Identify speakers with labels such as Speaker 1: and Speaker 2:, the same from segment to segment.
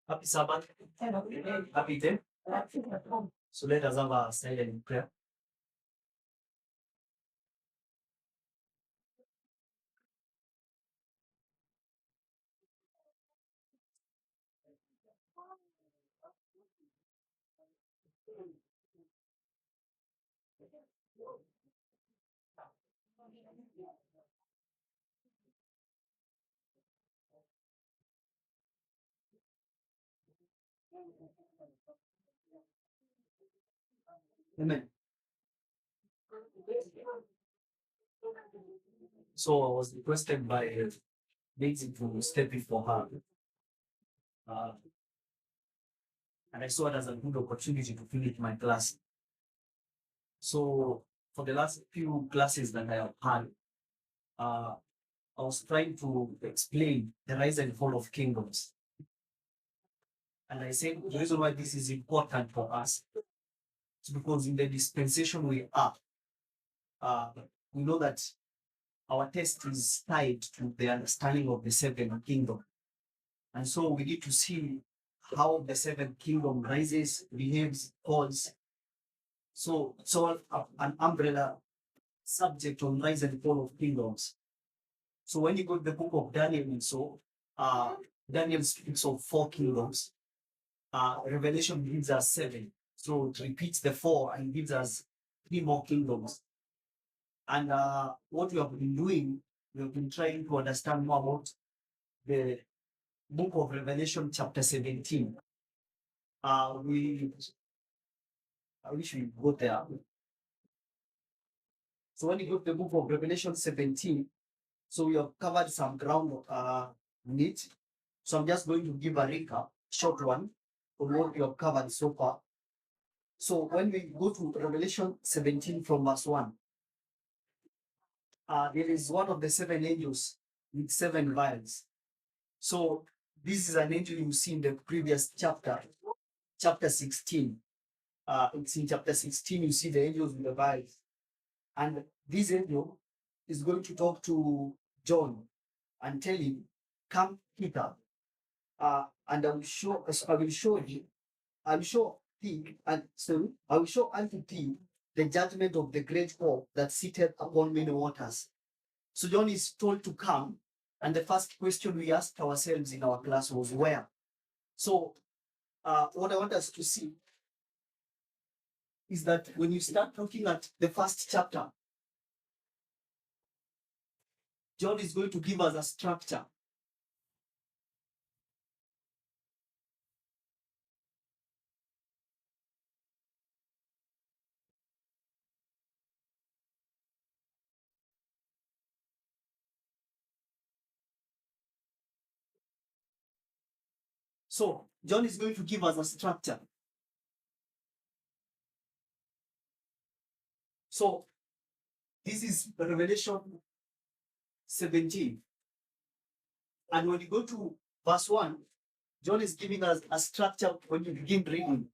Speaker 1: Happy Sabbath. Happy day. So let us have a silent prayer. Amen. So I was requested by Daisy to step before her, uh, and I saw it as a good opportunity to finish my class. So for the last few classes that I have had, uh, I was trying to explain the rise and fall of kingdoms. And I said the reason why this is important for us is because in the dispensation we are, uh, we know that our test is tied to the understanding of the seventh kingdom. And so we need to see how the seventh kingdom rises, behaves, falls. So it's all an umbrella subject on rise and fall of kingdoms. So when you go to the book of Daniel and so, Daniel speaks of four kingdoms. Revelation gives us seven. So it repeats the four and gives us three more kingdoms. And what we have been doing, we have been trying to understand more about the book of Revelation, chapter 17. I wish we go there. So when you go to the book of Revelation 17, so we have covered some ground in it. So I'm just going to give a recap, short one, on what we have covered so far. So when we go to Revelation 17 from verse 1, there is one of the seven angels with seven vials. So this is an angel you see in the previous chapter, chapter 16. It's in chapter 16, you see the angels with the vials. And this angel is going to talk to John and tell him, come hither, and I will show you, I will show thee, and so I will show unto thee the judgment of the great whore that sitteth upon many waters. So John is told to come, and the first question we asked ourselves in our class was where. So what I want us to see is that when you start looking at the first chapter, John is going to give us a structure. So John is going to give us a structure. So this is Revelation 17. And when you go to verse 1, John is giving us a structure when you begin reading.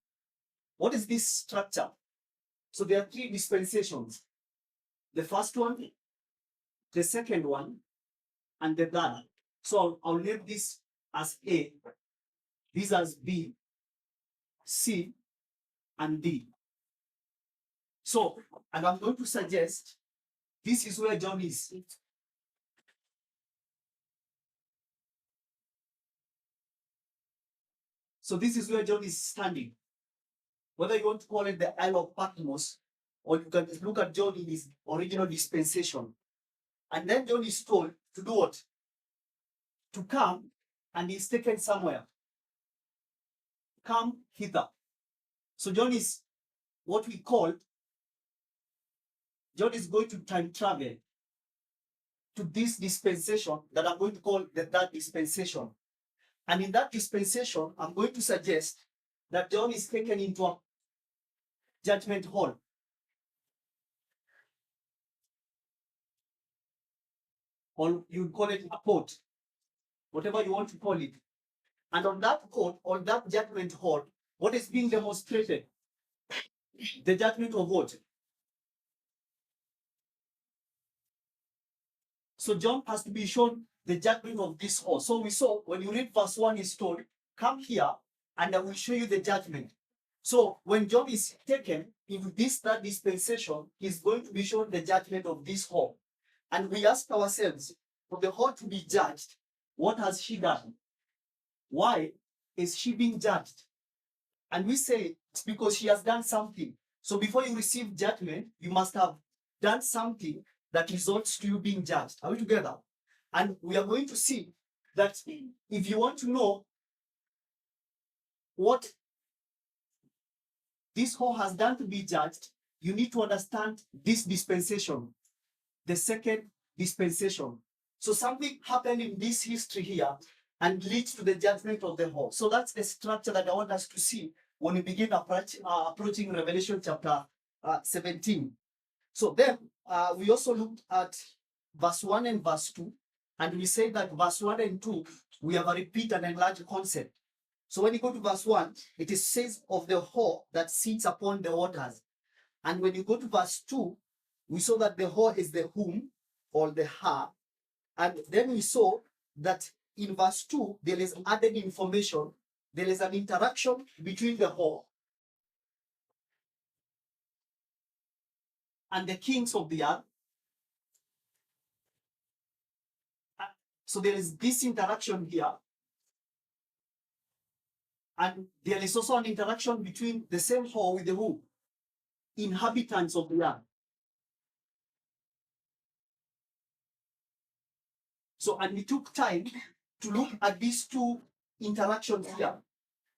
Speaker 1: What is this structure? So there are three dispensations. The first one, the second one, and the third. So I'll name this as A, this as B, C, and D. So, and I'm going to suggest this is where John is. So this is where John is standing. Whether you want to call it the Isle of Patmos, or you can look at John in his original dispensation. And then John is told to do what? To come, and he's taken somewhere. Come hither. So John is what we call, John is going to time travel to this dispensation that I'm going to call the third dispensation. And in that dispensation, I'm going to suggest that John is taken into a judgment hall. Or you call it a court, whatever you want to call it. And on that court, on that judgment hall, what is being demonstrated? The judgment of what? So John has to be shown the judgment of this whore. So we saw when you read verse 1, he's told, come here and I will show you the judgment. So when John is taken in this third dispensation, he's going to be shown the judgment of this whore. And we ask ourselves, for the whore to be judged, what has she done? Why is she being judged? And we say it's because she has done something. So before you receive judgment, you must have done something that results to you being judged. Are we together? And we are going to see that if you want to know what this whore has done to be judged, you need to understand this dispensation, the second dispensation. So something happened in this history here and leads to the judgment of the whore. So that's the structure that I want us to see when we begin approaching Revelation chapter 17. So then we also looked at verse 1 and verse 2, and we say that verse 1 and 2, we have a repeat and enlarged concept. So when you go to verse 1, it is says of the whore that sits upon the waters. And when you go to verse 2, we saw that the whore is the whom or the her. And then we saw that in verse 2, there is added information. There is an interaction between the whore and the kings of the earth. So there is this interaction here. And there is also an interaction between the same whore with the who? Inhabitants of the earth. So, and we took time to look at these two interactions here.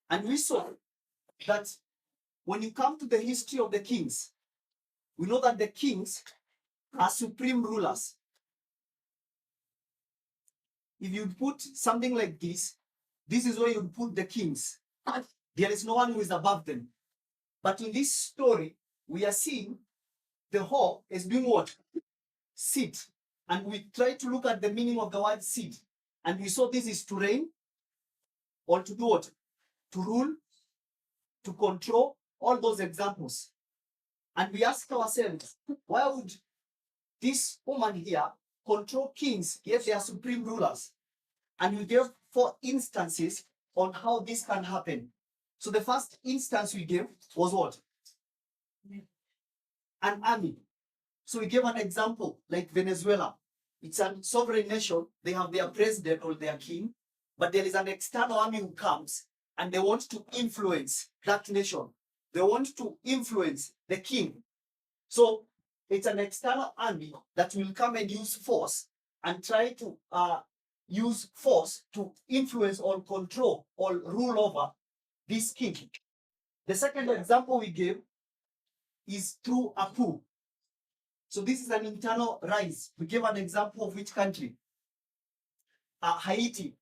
Speaker 1: And we saw that when you come to the history of the kings, we know that the kings are supreme rulers. If you put something like this is where you put the kings. There is no one who is above them. But in this story, we are seeing the whore is doing what? Sit. And we try to look at the meaning of the word sit. And we saw this is to reign or to do what? To rule, to control, all those examples. And we ask ourselves, why would this woman here control kings if they are supreme rulers? And we gave 4 instances on how this can happen. So the first instance we gave was what? An army. So we gave an example like Venezuela. It's a sovereign nation. They have their president or their king, but there is an external army who comes and they want to influence that nation. They want to influence the king. So it's an external army that will come and use force and try to use force to influence or control or rule over this king. The second example we gave is through a coup. So this is an internal rise. We gave an example of which country? Haiti.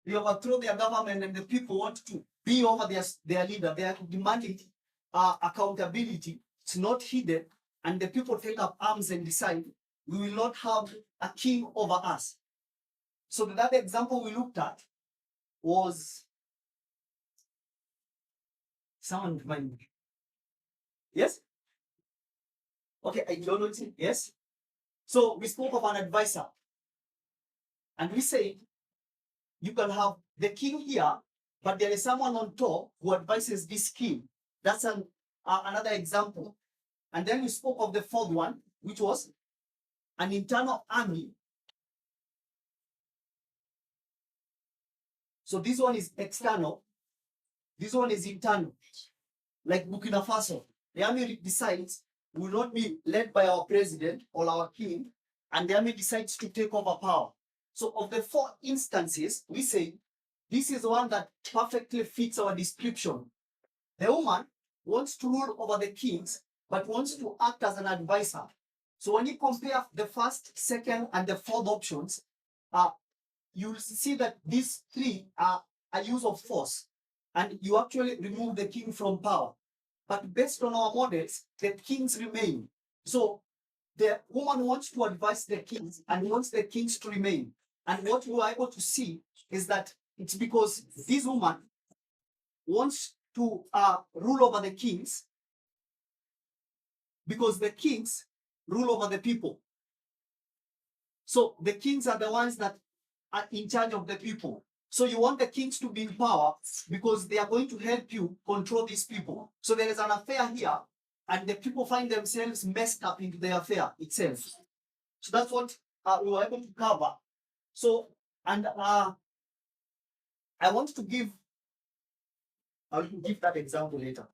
Speaker 1: They overthrow their government and the people want to be over their leader. They are demanding accountability. It's not hidden. And the people take up arms and decide, we will not have a king over us. So the other example we looked at was someone remind me. Yes? Okay, I don't know. Yes? So we spoke of an advisor. And we said, you can have the king here, but there is someone on top who advises this king. That's another example. And then we spoke of the fourth one, which was an internal army. So this one is external. This one is internal. Like Burkina Faso. The army decides we will not be led by our president or our king, and the army decides to take over power. So of the 4 instances, we say this is one that perfectly fits our description. The woman wants to rule over the kings, but wants to act as an advisor. So when you compare the first, second, and the fourth options, you'll see that these 3 are a use of force, and you actually remove the king from power. But based on our models, the kings remain. So the woman wants to advise the kings and wants the kings to remain. And what we are able to see is that it's because this woman wants to rule over the kings because the kings rule over the people.
Speaker 2: So the kings are the ones that are in charge of the people. So you want the kings to be in power because they are going to help you control these people. So there is an affair here, and the people find themselves messed up into the affair itself. So that's what we were able to cover. So, and I want to give, I'll give that example later.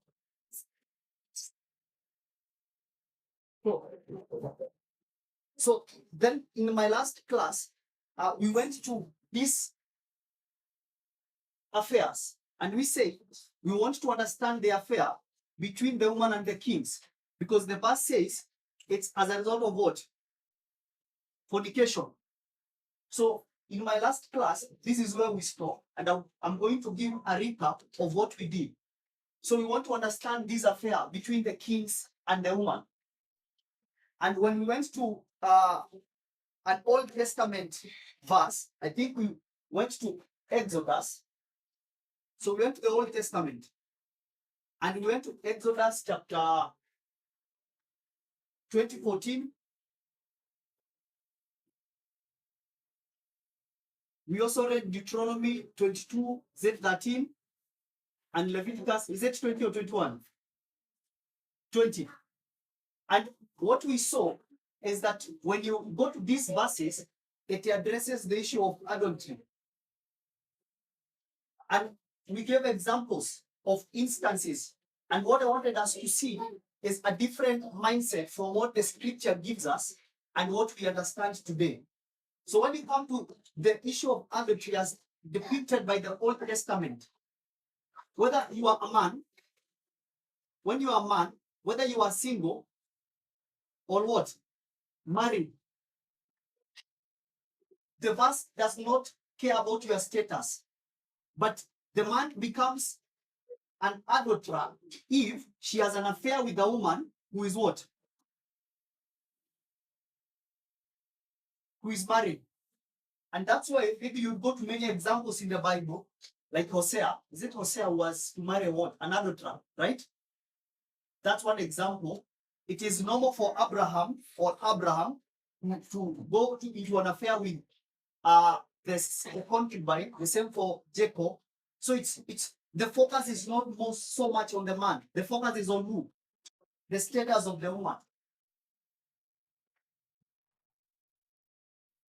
Speaker 2: So then in my last class, we went to these affairs and we say we want to understand the affair between the woman and the kings because the verse says it's as a result of what? Fornication. So in my last class, this is where we stop, and I'm going to give a recap of what we did. So we want to understand this affair between the kings and the woman. And when we went to an Old Testament verse, I think we went to Exodus. So we went to the Old Testament and we went to Exodus chapter 2014. We also read Deuteronomy 22, Z13, and Leviticus, is it 20 or 21? 20. And what we saw is that when you go to these verses, it addresses the issue of adultery. And we gave examples of instances. And what I wanted us to see is a different mindset from what the scripture gives us and what we understand today. So when you come to the issue of adultery as depicted by the Old Testament, whether you are a man, when you are a man, whether you are single or what, married, the verse does not care about your status, but the man becomes an adulterer if she has an affair with a woman who is what? Who is married. And that's why maybe you go to many examples in the Bible, like Hosea. Is it Hosea who was to marry what? An adulterer, right? That's one example. It is normal for Abraham to go into an affair with the concubine, the same for Jacob. So it's the focus is not so much on the man. The focus is on who? The status of the woman.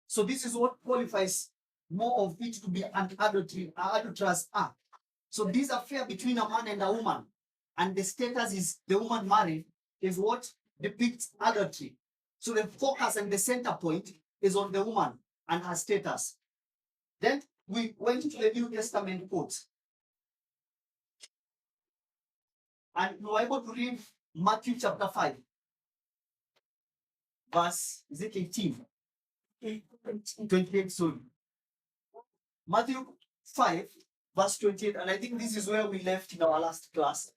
Speaker 2: So this is what qualifies more of it to be an adulterous act. So this affair between a man and a woman, and the status is the woman married, is what depicts adultery. So the focus and the center point is on the woman and her status. Then we went to the New Testament quotes. And we were able to read Matthew chapter 5, verse, is it 18? 28, sorry. Matthew 5, verse 28, and I think this is where we left in our last class.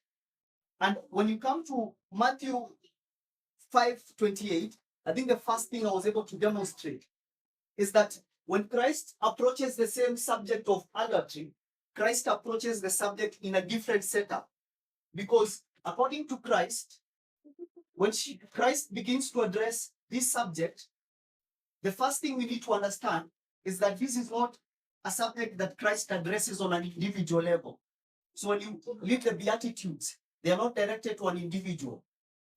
Speaker 2: And when you come to Matthew 5:28, I think the first thing I was able to demonstrate is that when Christ approaches the same subject of adultery, Christ approaches the subject in a different setup. Because according to Christ, when Christ begins to address this subject, the first thing we need to understand is that this is not a subject that Christ addresses on an individual level. So when you read the Beatitudes, they are not directed to an individual.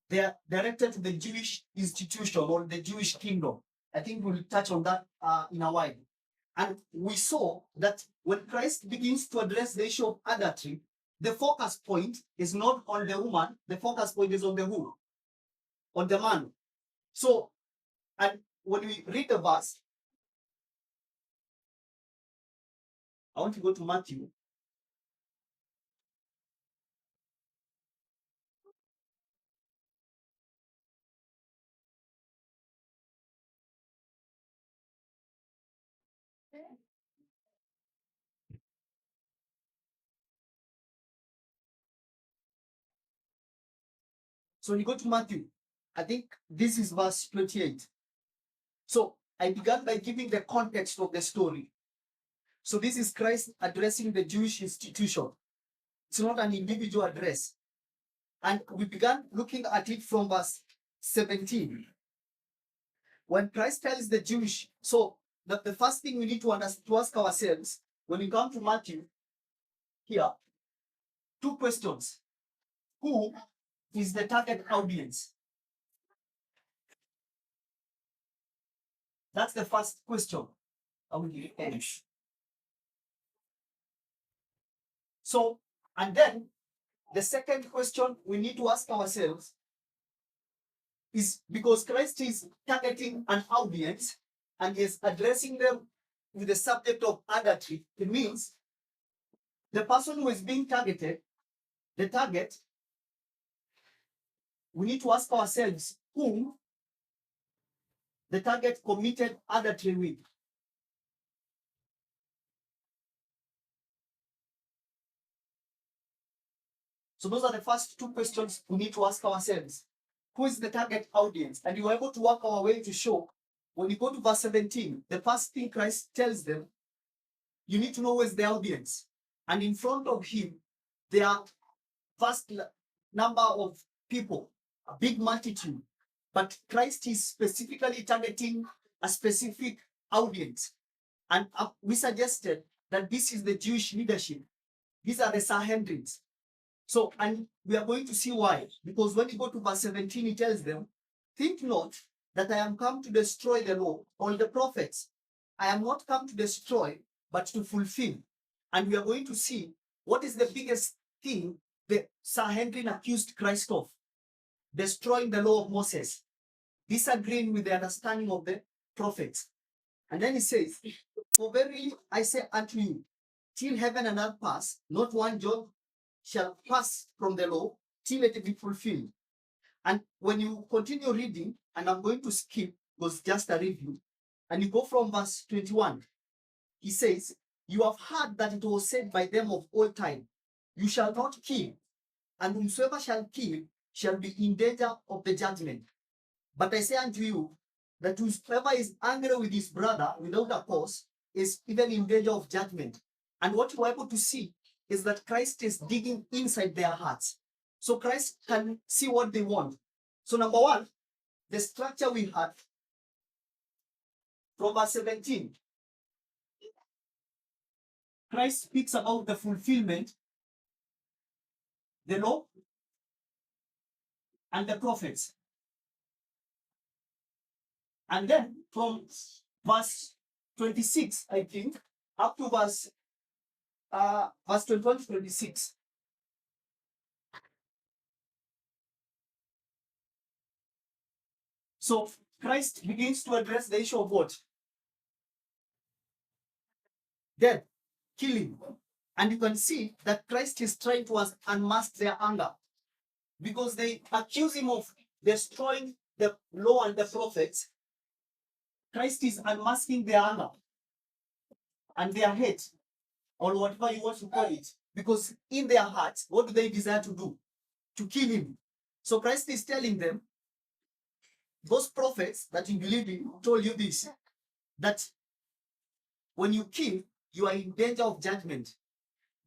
Speaker 2: They are directed to the Jewish institution or the Jewish kingdom. I think we'll touch on that in a while. And we saw that when Christ begins to address the issue of adultery, the focus point is not on the woman, the focus point is on the who? On the man. So, and when we read the verse, I want to go to Matthew. So when you go to Matthew, I think this is verse 28. So I began by giving the context of the story. So this is Christ addressing the Jewish institution. It's not an individual address. And we began looking at it from verse 17. when Christ tells the Jewish, so the first thing we need to understand, to ask ourselves when we come to Matthew here, two questions. Who is the target audience? That's the first question. So, and then the second question we need to ask ourselves is, because Christ is targeting an audience and is addressing them with the subject of adultery, it means the person who is being targeted, the target, we need to ask ourselves whom the target committed adultery with. So those are the first two questions we need to ask ourselves. Who is the target audience? And you are able to work our way to show, when you go to verse 17, the first thing Christ tells them, you need to know who is the audience. And in front of him, there are vast number of people, a big multitude. But Christ is specifically targeting a specific audience. And we suggested that this is the Jewish leadership. These are the Sanhedrins. So, and we are going to see why. Because when you go to verse 17, he tells them, think not that I am come to destroy the law or the prophets. I am not come to destroy, but to fulfill. And we are going to see what is the biggest thing the Sanhedrin accused Christ of: destroying the law of Moses, disagreeing with the understanding of the prophets. And then he says, for verily I say unto you, till heaven and earth pass, not one jot shall pass from the law till it be fulfilled. And when you continue reading, and I'm going to skip, because just a review, and you go from verse 21, he says, you have heard that it was said by them of old time, you shall not kill, and whomsoever shall kill shall be in danger of the judgment. But I say unto you, that whosoever is angry with his brother without a cause is even in danger of judgment. And what you are able to see is that Christ is digging inside their hearts. So Christ can see what they want. So number one, the structure we had from verse 17, Christ speaks about the fulfillment, the law, and the prophets. And then from verse 26, I think, up to verse 21 to 26. So Christ begins to address the issue of what? Death, killing. And you can see that Christ is trying to unmask their anger, because they accuse him of destroying the law and the prophets. Christ is unmasking their anger and their hate, or whatever you want to call it, because in their hearts, what do they desire to do? To kill him. So Christ is telling them, those prophets that you believe in told you this, that when you kill, you are in danger of judgment.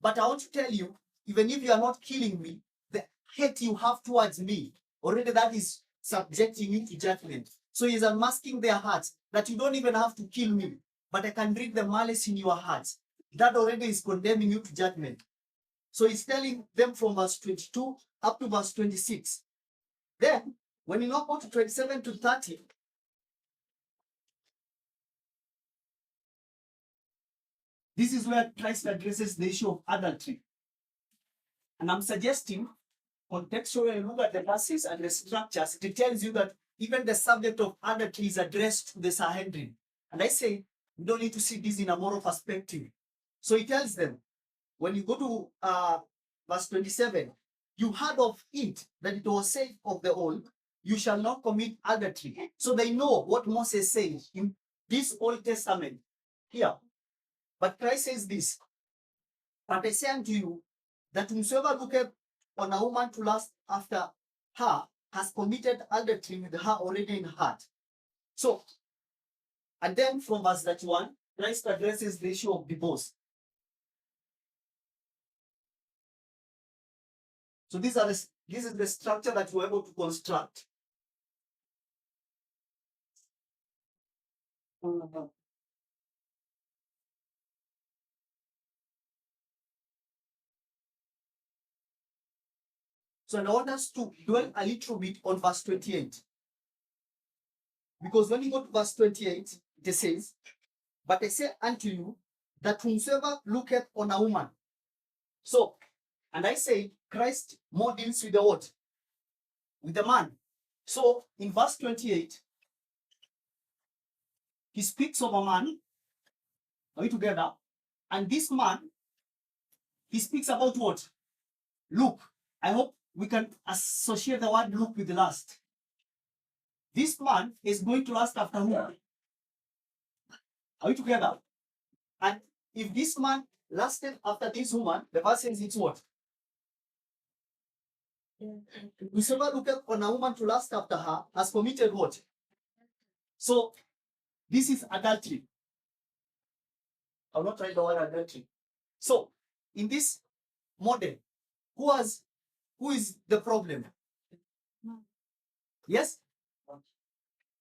Speaker 2: But I want to tell you, even if you are not killing me, the hate you have towards me, already that is subjecting you to judgment. So he's unmasking their hearts, that you don't even have to kill me, but I can read the malice in your hearts. That already is condemning you to judgment. So he's telling them from verse 22 up to verse 26. Then, when you now go to 27 to 30, this is where Christ addresses the issue of adultery. And I'm suggesting, contextually, look at the verses and the structures, it tells you that even the subject of adultery is addressed to the Sanhedrin. And I say, we don't need to see this in a moral perspective. So he tells them, when you go to verse 27, you heard of it, that it was said of the old, you shall not commit adultery. So they know what Moses says in this Old Testament here. But Christ says this, but I say unto you, that whosoever looketh on a woman to lust after her has committed adultery with her already in heart. So, and then from verse 31, Christ addresses the issue of divorce. So this is the structure that we're able to construct. So I want us to dwell a little bit on verse 28. Because when you go to verse 28, it says, "But I say unto you that whomsoever looketh on a woman." So, and I say Christ more deals with the what? With the man. So in verse 28, he speaks of a man. Are we together? And this man, he speaks about what? Look. I hope we can associate the word look with lust. This man is going to lust after who? Are we together? And if this man lusted after this woman, the verse says it's what? Whosoever looketh on a woman to lust after her has committed what? So this is adultery. I'll not try the word adultery. So in this model, who is the problem? Yes?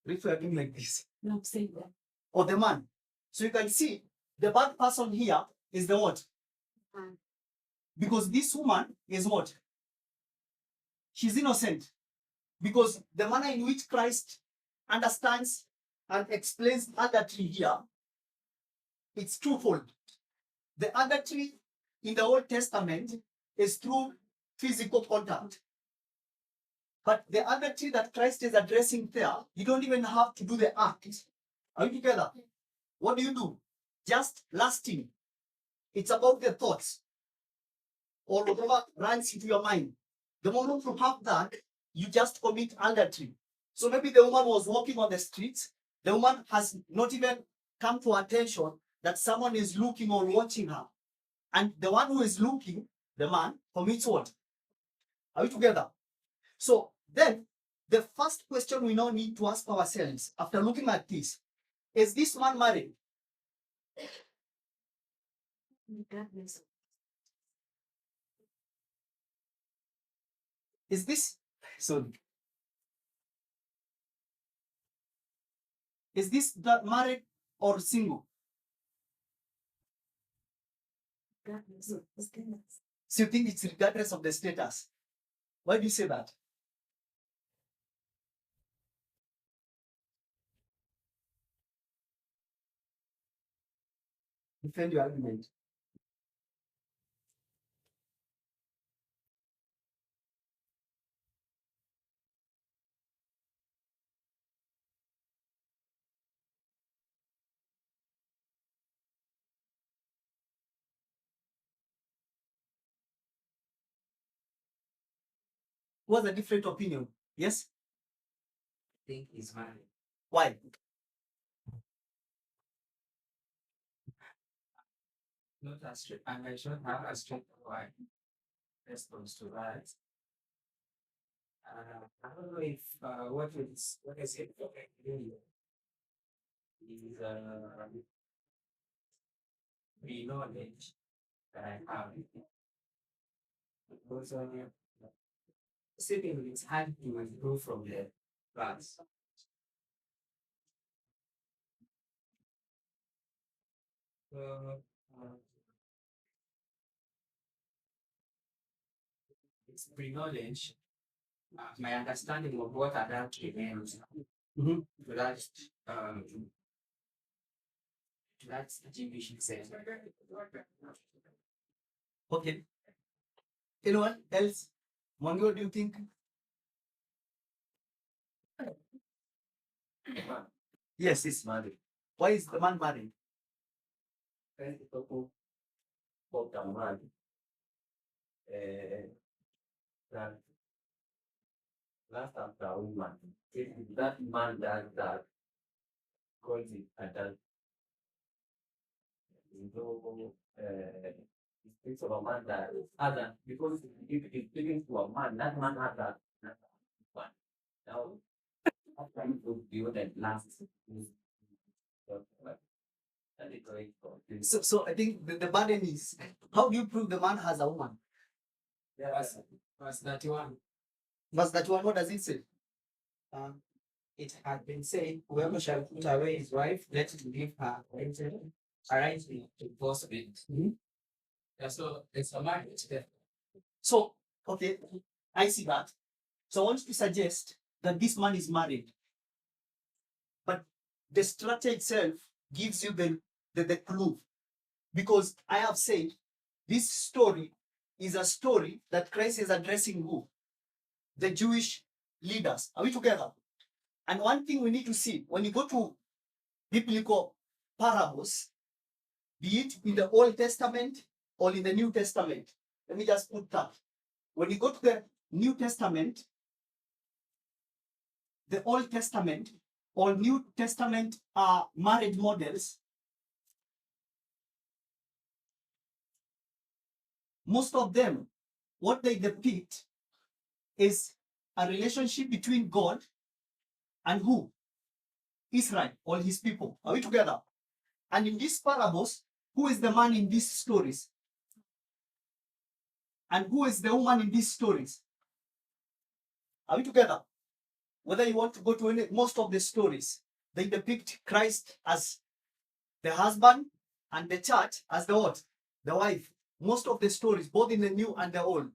Speaker 2: If we are doing like this.
Speaker 3: No, say that.
Speaker 2: Or the man. So you can see the bad person here is the what?
Speaker 3: Man.
Speaker 2: Because this woman is what? She's innocent. Because the manner in which Christ understands and explains adultery here, it's twofold. The adultery in the Old Testament is through physical contact. But the adultery that Christ is addressing there, you don't even have to do the act. Are you together? What do? Just lasting. It's about the thoughts or whatever runs into your mind. The moment you have that, you just commit adultery. So maybe the woman was walking on the streets. The woman has not even come to attention that someone is looking or watching her. And the one who is looking, the man, commits what? Are we together? So then, the first question we now need to ask ourselves after looking at this, is this man married?
Speaker 3: Regardless.
Speaker 2: Is this, so is this the married or single?
Speaker 3: Regardless of the status.
Speaker 2: So you think it's regardless of the status? Why do you say that? Defend your argument. What's a different opinion? Yes?
Speaker 1: Think he's married.
Speaker 2: Why?
Speaker 1: Not as straight. And I should have a straightforward response to that. I don't know if what is it really is the knowledge that I have. Because sitting it's hard to improve from the class. So it's pre-knowledge. My understanding of what adultery means
Speaker 2: Mhm.
Speaker 1: to that Jewish sense.
Speaker 2: Okay. Anyone else? Mongo, what do you think? Yes, he's married. Why is the man married?
Speaker 4: That last after a woman, if that man does that, calls it adultery. No, it speaks of a man that other because if it's speaking to a man, that man has that one. Now, I'm trying to build that last.
Speaker 2: So I think the burden is, how do you prove the man has a woman?
Speaker 1: Verse 31.
Speaker 2: Verse that one, what does it say?
Speaker 5: it had been said, whoever shall put away his wife, let him leave her. Arise to divorce it. Yeah, so it's a marriage there.
Speaker 2: So, okay, I see that. So I want to suggest that this man is married. But the structure itself gives you the clue. Because I have said this story is a story that Christ is addressing who? The Jewish leaders. Are we together? And one thing we need to see when you go to biblical parables, be it in the Old Testament or in the New Testament, let me just put that. When you go to the New Testament, the Old Testament or New Testament marriage models, most of them, what they depict is a relationship between God and who? Israel or his people. Are we together? And in these parables, who is the man in these stories? And who is the woman in these stories? Are we together? Whether you want to go to any, most of the stories, they depict Christ as the husband and the church as the what? The wife. Most of the stories, both in the new and the old.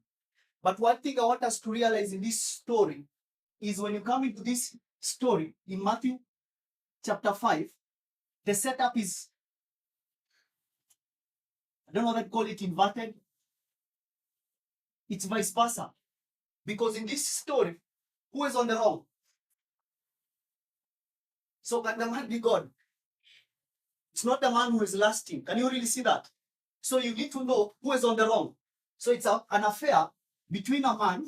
Speaker 2: But one thing I want us to realize in this story is when you come into this story in Matthew chapter 5, the setup is, I don't know what to call it, inverted. It's vice versa. Because in this story, who is on the wrong? So can the man be God? It's not the man who is lasting. Can you really see that? So you need to know who is on the wrong. So it's an affair between a man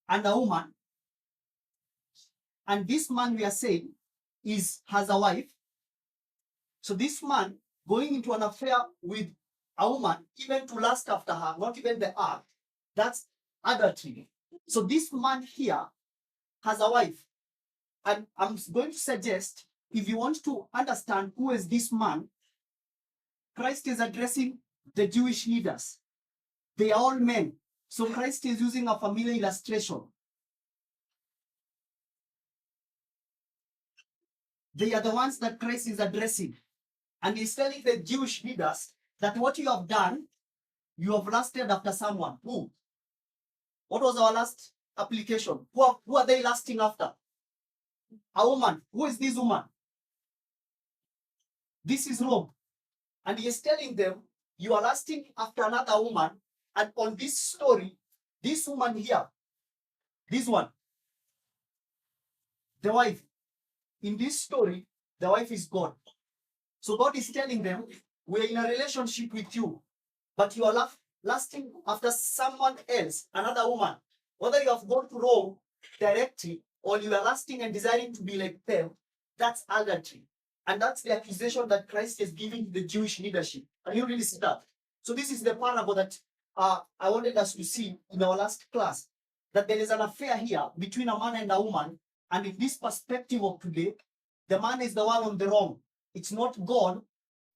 Speaker 2: and a woman. And this man, we are saying, has a wife. So this man going into an affair with a woman, even to lust after her, not even the act, that's adultery. So this man here has a wife. And I'm going to suggest, if you want to understand who is this man, Christ is addressing the Jewish leaders. They are all men. So Christ is using a familiar illustration. They are the ones that Christ is addressing. And he's telling the Jewish leaders that what you have done, you have lusted after someone. Who? What was our last application? Who are they lusting after? A woman. Who is this woman? This is Rome. And he is telling them, you are lusting after another woman. And on this story, this woman here, this one, the wife, in this story, the wife is God. So God is telling them, we are in a relationship with you, but you are lusting after someone else, another woman. Whether you have gone to Rome directly or you are lusting and desiring to be like them, that's adultery. And that's the accusation that Christ is giving to the Jewish leadership. And you really see that. So this is the parable that I wanted us to see in our last class, that there is an affair here between a man and a woman. And in this perspective of today, the man is the one on the wrong. It's not God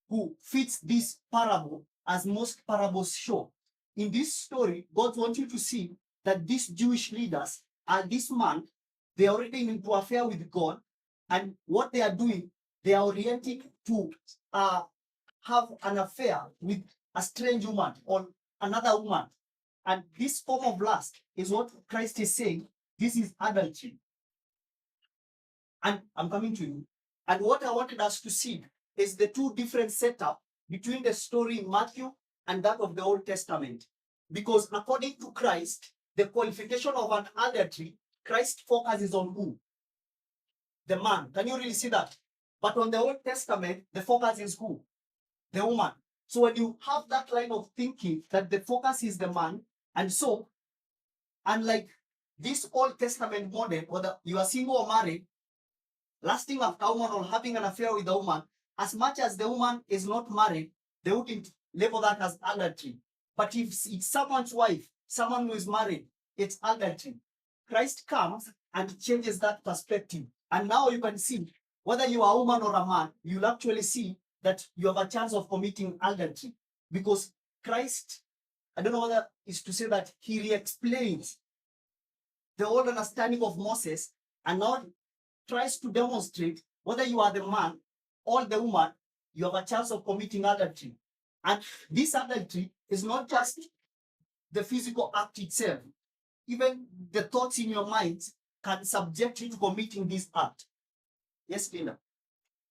Speaker 2: who fits this parable as most parables show. In this story, God wants you to see that these Jewish leaders are this man, they are already into affair with God, and what they are doing, they are orienting to have an affair with a strange woman or another woman. And this form of lust is what Christ is saying, this is adultery. And I'm coming to you. And what I wanted us to see is the two different setup between the story in Matthew and that of the Old Testament. Because according to Christ, the qualification of an adultery, Christ focuses on who? The man. Can you really see that? But on the Old Testament, the focus is who? The woman. So when you have that line of thinking that the focus is the man, and so, unlike this Old Testament model, whether you are single or married, lusting after a woman or having an affair with a woman, as much as the woman is not married, they wouldn't label that as adultery. But if it's someone's wife, someone who is married, it's adultery. Christ comes and changes that perspective. And now you can see, whether you are a woman or a man, you'll actually see that you have a chance of committing adultery. Because Christ, I don't know whether it's to say that he re-explains the old understanding of Moses and now tries to demonstrate whether you are the man or the woman, you have a chance of committing adultery. And this adultery is not just the physical act itself, even the thoughts in your mind can subject you to committing this act. Yes, Linda.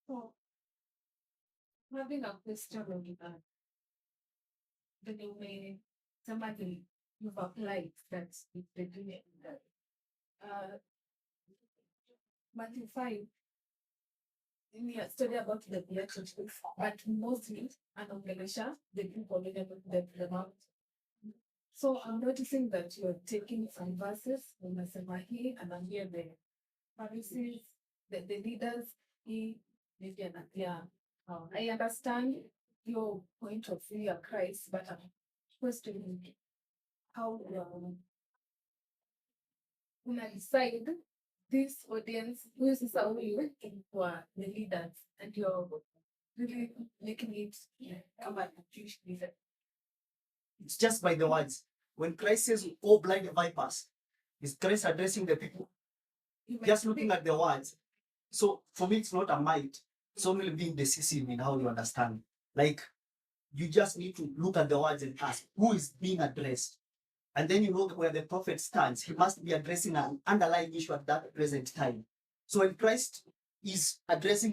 Speaker 3: So, having a question on that, the way somebody you've applied that if they do it, uh, Matthew 5, in your study about the Beatitudes, but mostly anaongelesha the people the mount. So I'm noticing that you're taking some verses, unasema hii, anaambia the Pharisees, the leaders, hii, maybe anaambia, I understand your point of view of Christ, but I'm questioning how una decide this audience, huyu sasa huyu kwa the leaders, and you're really making it kama Jewish leader.
Speaker 2: It's just by the words. When Christ says, "Oh, blind vipers," is Christ addressing the people?
Speaker 3: You might
Speaker 2: Just looking
Speaker 3: think-
Speaker 2: at the words. So for me, it's not a might. It's only being decisive in how you understand. Like, you just need to look at the words and ask, who is being addressed? And then you know where the prophet stands. He must be addressing an underlying issue at that present time. So when Christ is addressing,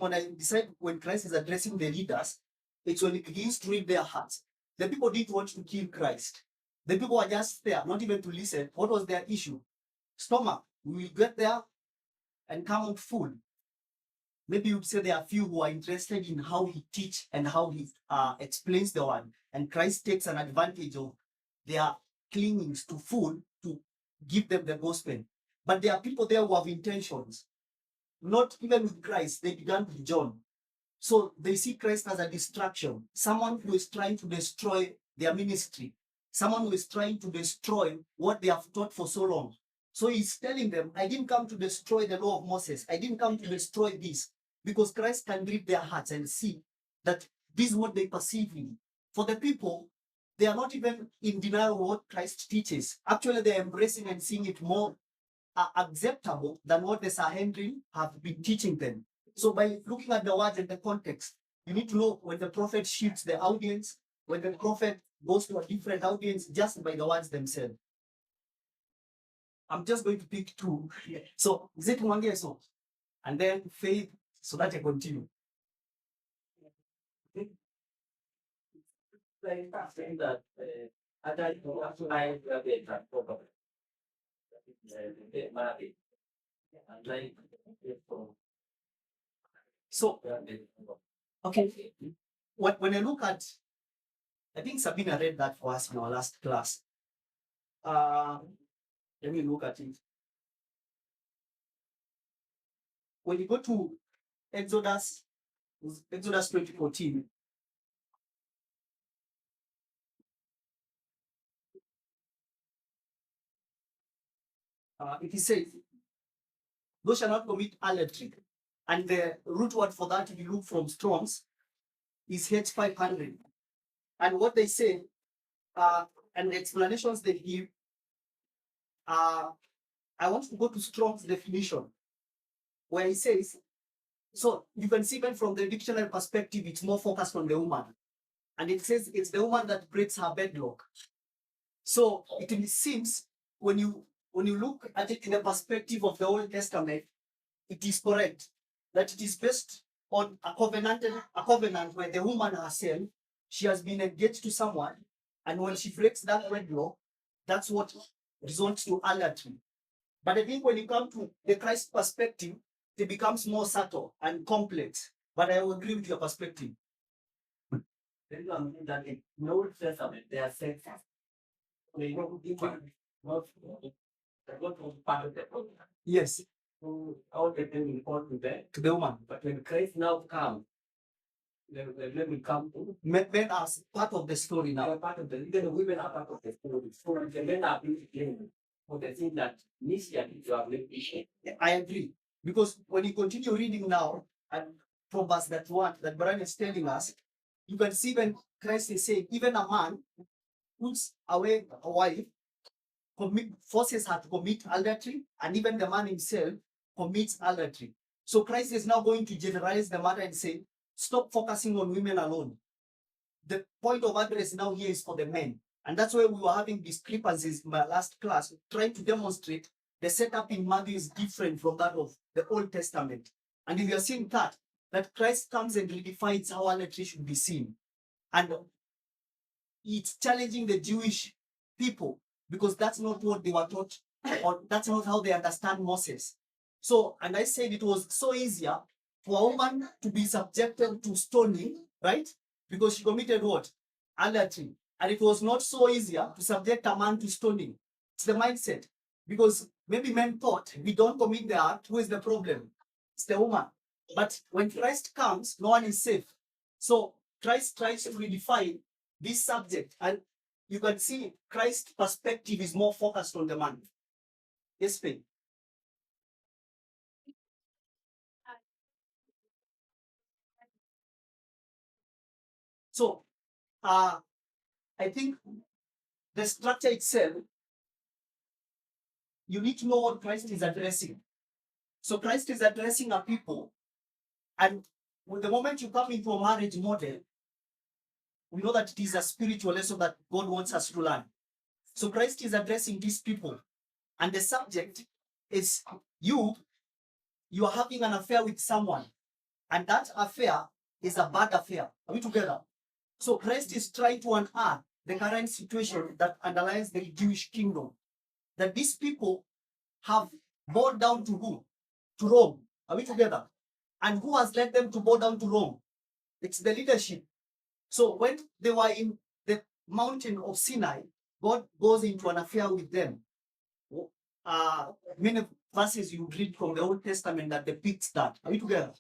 Speaker 2: when Christ is addressing the leaders, it's when he begins to read their hearts. The people didn't want to kill Christ. The people were just there, not even to listen. What was their issue? Stomach. We will get there and come out full. Maybe you'd say there are few who are interested in how he teach and how he explains the word. And Christ takes an advantage of their clingings to food to give them the gospel. But there are people there who have intentions. Not even with Christ, they began with John. So they see Christ as a distraction, someone who is trying to destroy their ministry, someone who is trying to destroy what they have taught for so long. So he's telling them, I didn't come to destroy the law of Moses. I didn't come to destroy this, because Christ can read their hearts and see that this is what they perceive in. For the people, they are not even in denial of what Christ teaches. Actually, they're embracing and seeing it more acceptable than what the Sanhedrin have been teaching them. So by looking at the words and the context, you need to know when the prophet shifts the audience, when the prophet goes to a different audience, just by the words themselves. I'm just going to pick two. So Zit Mwange so, and then Faith, so that I continue.
Speaker 4: Like saying that adultery applies to the property. Get married. And like
Speaker 2: So, okay, when I look at, I think Sabina read that for us in our last class. Let me look at it. When you go to Exodus 20:14, it says, "Thou shalt not commit adultery." And the root word for that, if you look from Strong's, is H500. And what they say, and the explanations they give, I want to go to Strong's definition, where he says, so you can see even from the dictionary perspective, it's more focused on the woman. And it says it's the woman that breaks her bedlock. So it seems when you look at it in the perspective of the Old Testament, it is correct that it is based on a covenant where the woman herself, she has been engaged to someone, and when she breaks that wedlock, that's what results to adultery. But I think when you come to the Christ perspective, it becomes more subtle and complex. But I will agree with your perspective.
Speaker 4: then you understand that in the Old Testament there are sexes. They don't give not part of the program.
Speaker 2: Yes,
Speaker 4: So all the things report
Speaker 2: to the woman.
Speaker 4: but when Christ now comes, the will come to
Speaker 2: Men are part of the story
Speaker 4: now
Speaker 2: now.
Speaker 4: part of the women are part of the story. So the men are being blamed for the thing that initially you have left behind.
Speaker 2: I agree. Because when you continue reading now, and from verse that one that Brian is telling us, you can see when Christ is saying, even a man puts away a wife forces her to commit adultery, and even the man himself commits adultery. So Christ is now going to generalize the matter and say, stop focusing on women alone. The point of address now here is for the men. And that's why we were having discrepancies in my last class, trying to demonstrate the setup in Matthew is different from that of the Old Testament. And if you are seeing that Christ comes and redefines how adultery should be seen. And it's challenging the Jewish people because that's not what they were taught, or that's not how they understand Moses. So, and I said it was so easier for a woman to be subjected to stoning, right? Because she committed what? Adultery. And it was not so easier to subject a man to stoning. It's the mindset. Because maybe men thought, if we don't commit the act, who is the problem? It's the woman. But when Christ comes, no one is safe. So Christ tries to redefine this subject, and you can see Christ's perspective is more focused on the man. Yes, Faith. So I think the structure itself, you need to know what Christ is addressing. So Christ is addressing a people, and with the moment you come into a marriage model, we know that it is a spiritual lesson that God wants us to learn. So Christ is addressing these people, and the subject is you are having an affair with someone, and that affair is a bad affair. Are we together? So Christ is trying to unearth the current situation that underlies the Jewish kingdom, that these people have bowed down to who? To Rome. Are we together? And who has led them to bow down to Rome? It's the leadership. So when they were in the mountain of Sinai, God goes into an affair with them. Many verses you read from the Old Testament that depicts that. Are we together?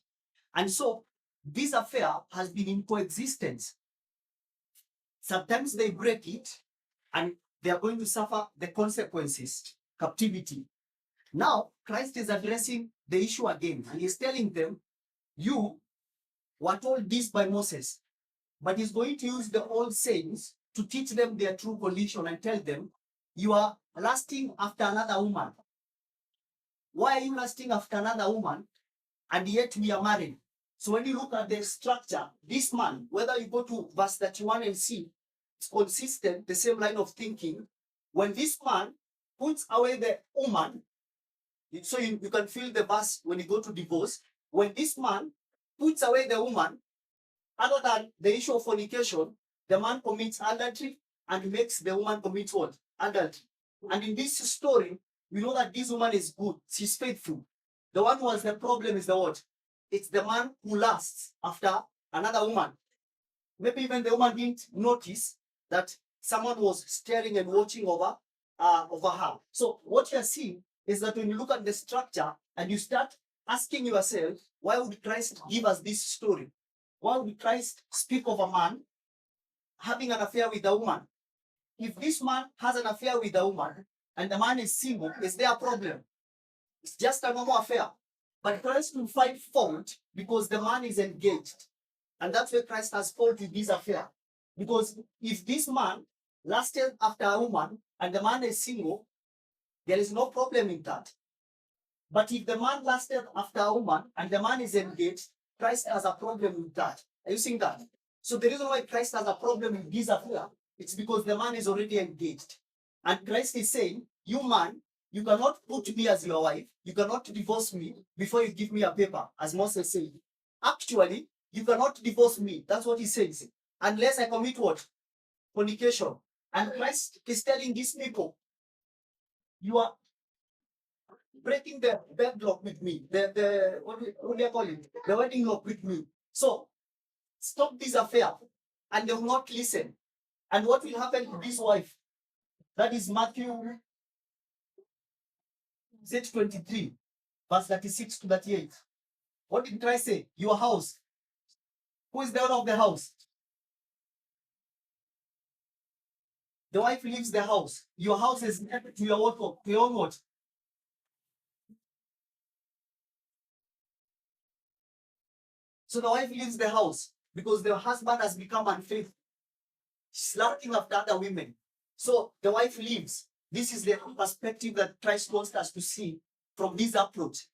Speaker 2: And so this affair has been in coexistence. Sometimes they break it and they are going to suffer the consequences, captivity. Now, Christ is addressing the issue again, and he's telling them, you were told this by Moses, but he's going to use the old sayings to teach them their true condition and tell them, you are lusting after another woman. Why are you lusting after another woman? And yet we are married. So when you look at the structure, this man, whether you go to verse 31 and see, it's consistent, the same line of thinking. When this man puts away the woman, so you can feel the verse when you go to divorce. When this man puts away the woman, other than the issue of fornication, the man commits adultery and makes the woman commit what? Adultery. And in this story, we know that this woman is good. She's faithful. The one who has the problem is the what? It's the man who lusts after another woman. Maybe even the woman didn't notice that someone was staring and watching over her. So what you're seeing is that when you look at the structure and you start asking yourself, why would Christ give us this story? Why would Christ speak of a man having an affair with a woman? If this man has an affair with a woman and the man is single, is there a problem? It's just a normal affair. But Christ will find fault because the man is engaged. And that's where Christ has fault with this affair. Because if this man lusted after a woman and the man is single, there is no problem in that. But if the man lusted after a woman and the man is engaged, Christ has a problem with that. Are you seeing that? So the reason why Christ has a problem with this affair, it's because the man is already engaged. And Christ is saying, you man, you cannot put me as your wife. You cannot divorce me before you give me a paper, as Moses said. Actually, you cannot divorce me. That's what he says. Unless I commit what? Fornication. And Christ is telling these people, you are breaking the bedlock with me. What do you call it? The wedding lock with me. So stop this affair. And they will not listen. And what will happen to this wife? That is Matthew 23, verse 36 to 38. What did Christ say? Your house. Who is the owner of the house? The wife leaves the house. Your house is next to your what? To your own what? So the wife leaves the house because the husband has become unfaithful. She's lusting after other women. So the wife leaves. This is the perspective that Christ wants us to see from this approach.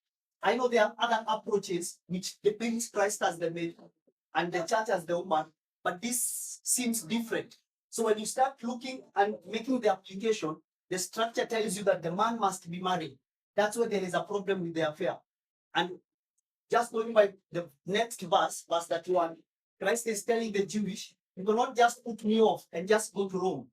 Speaker 2: I know there are other approaches which depicts Christ as the man and the church as the woman, but this seems different. So when you start looking and making the application, the structure tells you that the man must be married. That's where there is a problem with the affair. And just going by the next verse, verse 31, Christ is telling the Jewish, you cannot just put me off and just go to Rome.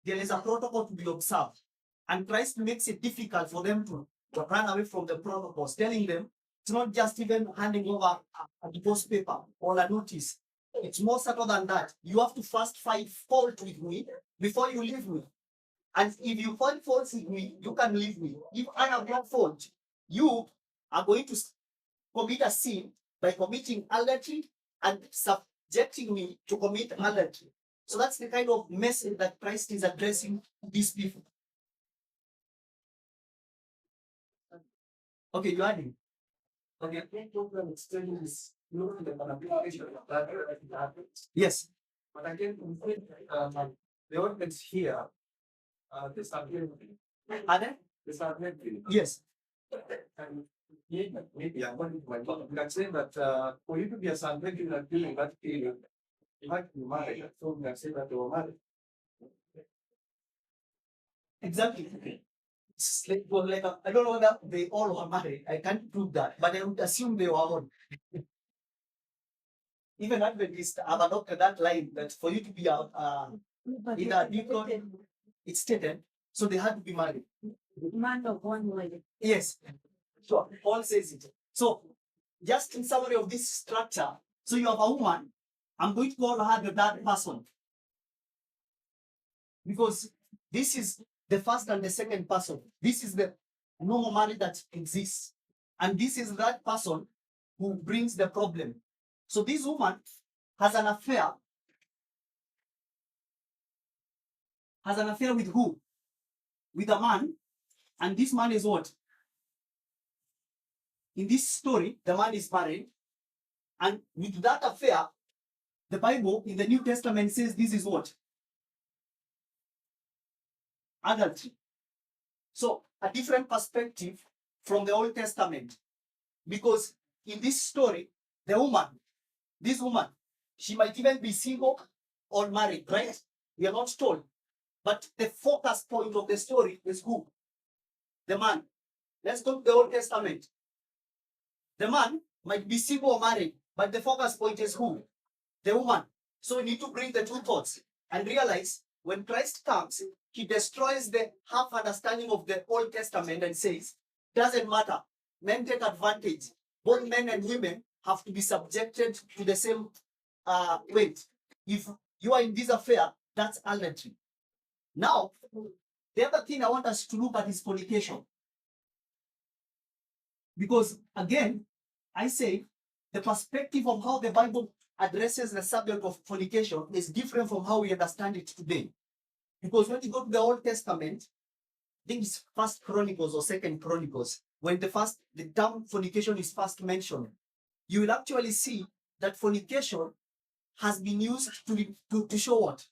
Speaker 2: There is a protocol to be observed. And Christ makes it difficult for them to run away from the protocols, telling them it's not just even handing over a divorce paper or a notice. It's more subtle than that. You have to first find fault with me before you leave me. And if you find fault with me, you can leave me. If I have no fault, you are going to commit a sin by committing adultery and subjecting me to commit adultery. So that's the kind of message that Christ is addressing these people. Okay, you adding?
Speaker 5: Okay, I think program extending is not the application of that.
Speaker 2: Yes.
Speaker 5: But again, the ordinance here, the subject,
Speaker 2: Are there?
Speaker 5: the subject.
Speaker 2: Yes.
Speaker 5: And maybe according to my thought, you can say that for you to be a subject in that period, you have to be married. So we can say that they were married.
Speaker 2: Exactly. It's like, well, like I don't know whether they all were married. I can't prove that, but I would assume they were all. Even Adventists have adopted that line that for you to be in a deacon, it's stated, so they had to be married.
Speaker 3: Man of one wife.
Speaker 2: Yes. Sure. Paul says it. So, just in summary of this structure, so you have a woman, I'm going to call her the third person. Because this is the first and the second person. This is the normal marriage that exists. And this is that person who brings the problem. So this woman has an affair. Has an affair with who? With a man. And this man is what? In this story, the man is married. And with that affair, the Bible in the New Testament says this is what? Adultery. So a different perspective from the Old Testament. Because in this story, the woman, this woman, she might even be single or married, right? We are not told. But the focus point of the story is who? The man. Let's go to the Old Testament. The man might be single or married, but the focus point is who? The woman. So we need to bring the two thoughts and realize when Christ comes, he destroys the half understanding of the Old Testament and says, doesn't matter. Men take advantage. Both men and women have to be subjected to the same weight. If you are in this affair, that's adultery. Now, the other thing I want us to look at is fornication. Because again, I say the perspective of how the Bible addresses the subject of fornication is different from how we understand it today. Because when you go to the Old Testament, I think it's First Chronicles or Second Chronicles, when the term fornication is first mentioned, you will actually see that fornication has been used to show what?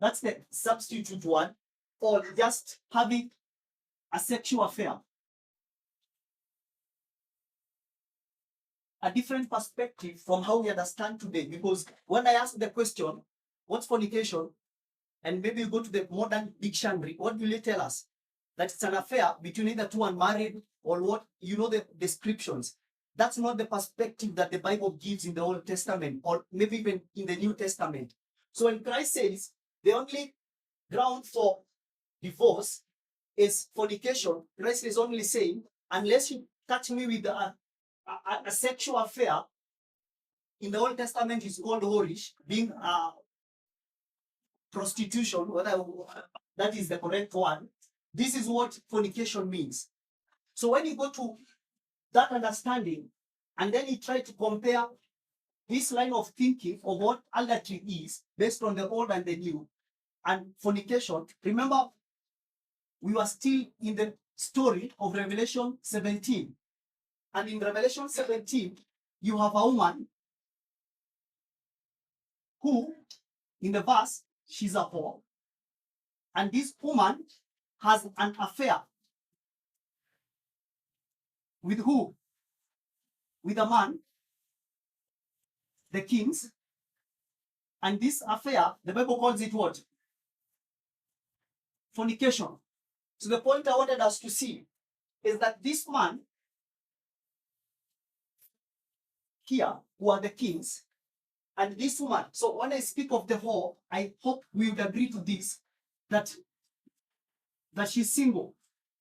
Speaker 2: That's the substitute one for just having a sexual affair. A different perspective from how we understand today. Because when I ask the question, what's fornication? And maybe you go to the modern dictionary, what will it tell us? That it's an affair between either two unmarried or what, you know, the descriptions. That's not the perspective that the Bible gives in the Old Testament or maybe even in the New Testament. So when Christ says the only ground for divorce is fornication, Christ is only saying, unless you catch me with a sexual affair, in the Old Testament is called whorish, being prostitution, whether that is the correct one. This is what fornication means. So when you go to that understanding, and then you try to compare this line of thinking of what adultery is based on the old and the new, and fornication, remember, we were still in the story of Revelation 17. And in Revelation 17, you have a woman who in the verse, she's a whore. And this woman has an affair with who? With a man, the kings. And this affair, the Bible calls it what? Fornication. So the point I wanted us to see is that this man here, who are the kings, and this woman. So when I speak of the whore, I hope we would agree to this, that she's single.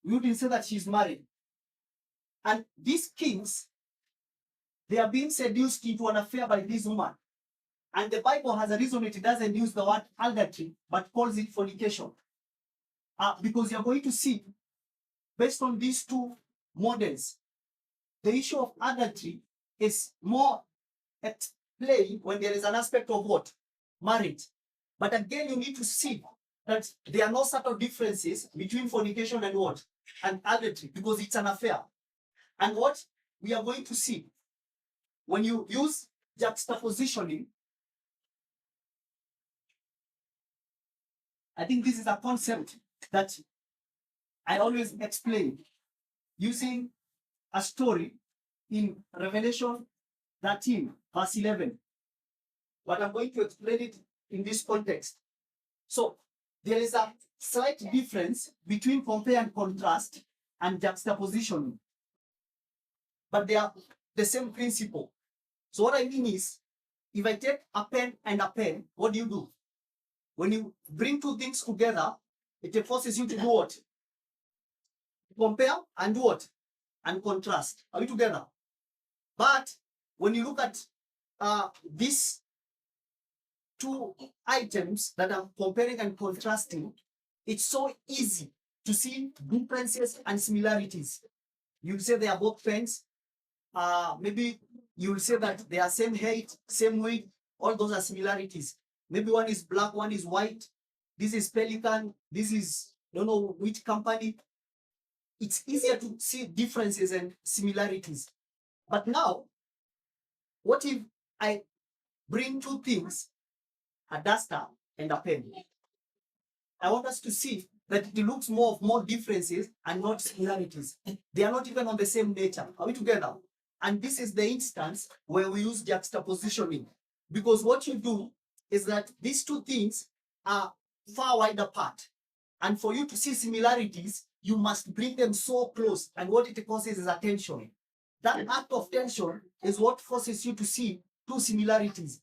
Speaker 2: We wouldn't say that she's married. And these kings, they are being seduced into an affair by this woman. And the Bible has a reason it doesn't use the word adultery, but calls it fornication. Because you're going to see, based on these two models, the issue of adultery is more at play when there is an aspect of what? Marriage. But again, you need to see that there are no subtle differences between fornication and what? And adultery, because it's an affair. And what we are going to see, when you use juxtapositioning, I think this is a concept that I always explain using a story in Revelation 13, verse 11. But I'm going to explain it in this context. So there is a slight difference between compare and contrast and juxtaposition, but they are the same principle. So what I mean is, if I take a pen and a pen, what do? When you bring two things together, it forces you to do what? Compare and do what? And contrast. Are we together? But when you look at these two items that I'm comparing and contrasting, it's so easy to see differences and similarities. You'll say they are both pens. Maybe you'll say that they are same height, same weight. All those are similarities. Maybe one is black, one is white. This is Pelican. This is, don't know which company. It's easier to see differences and similarities. But now, what if I bring two things, a duster and a pen? I want us to see that it looks more differences and not similarities. They are not even on the same nature. Are we together? And this is the instance where we use juxtapositioning. Because what you do is that these two things are far wide apart. And for you to see similarities, you must bring them so close. And what it causes is a tension. That act of tension is what forces you to see two similarities.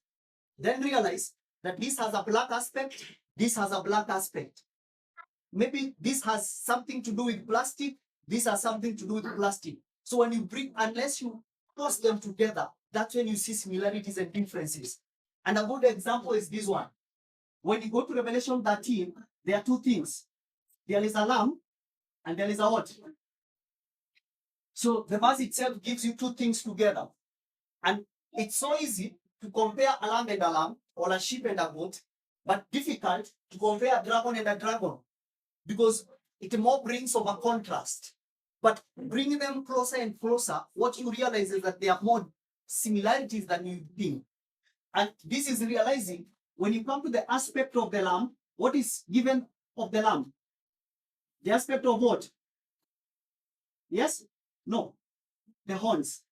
Speaker 2: Then realize that this has a black aspect, this has a black aspect. Maybe this has something to do with plastic, this has something to do with plastic. So when you bring, unless you toss them together, that's when you see similarities and differences. And a good example is this one. When you go to Revelation 13, there are two things. There is a lamb and there is a what? So the verse itself gives you two things together. And it's so easy to compare a lamb and a lamb, or a sheep and a goat, but difficult to compare a dragon and a dragon, because it more brings over contrast. But bringing them closer and closer, what you realize is that there are more similarities than you think. And this is realizing when you come to the aspect of the lamb, what is given of the lamb? The aspect of what? Yes? No. The horns.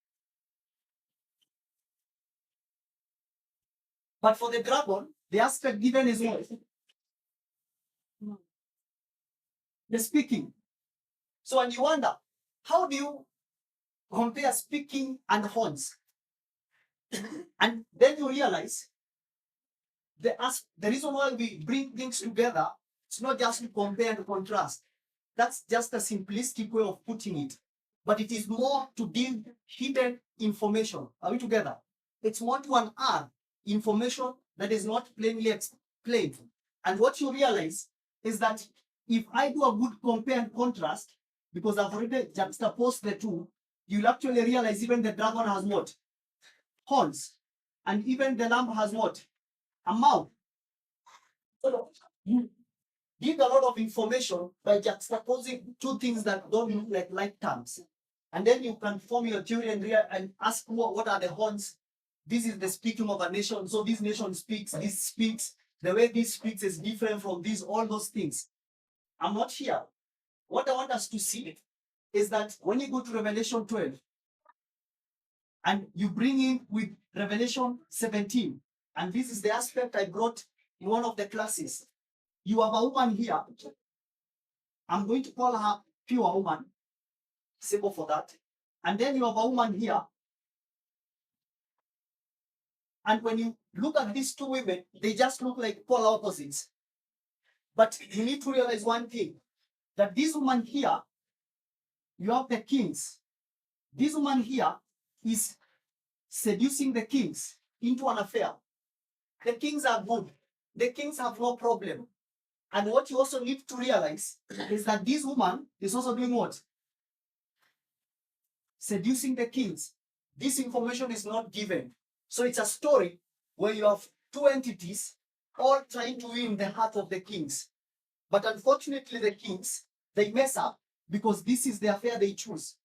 Speaker 2: But for the dragon, the aspect given is what? The speaking. So when you wonder, how do you compare speaking and horns? And then you realize the reason why we bring things together, it's not just to compare and contrast. That's just a simplistic way of putting it. But it is more to give hidden information. Are we together? It's more to unearth information that is not plainly explained. And what you realize is that if I do a good compare and contrast, because I've already juxtaposed the two, you'll actually realize even the dragon has what? Horns. And even the lamb has what? A mouth. So you give a lot of information by juxtaposing two things that don't look like terms. And then you can form your theory and ask what are the horns. This is the speaking of a nation. So this nation speaks, this speaks. the way this speaks is different from these, all those things. I'm not here. What I want us to see is that when you go to Revelation 12 and you bring in with Revelation 17, and this is the aspect I brought in one of the classes. You have a woman here. I'm going to call her pure woman. Simple for that. And then you have a woman here. And when you look at these two women, they just look like polar opposites. But you need to realize one thing, that this woman here, you have the kings. This woman here is seducing the kings into an affair. The kings are good. The kings have no problem. And what you also need to realize is that this woman is also doing what? Seducing the kings. This information is not given. So it's a story where you have two entities all trying to win the heart of the kings. But unfortunately, the kings, they mess up because this is the affair they choose.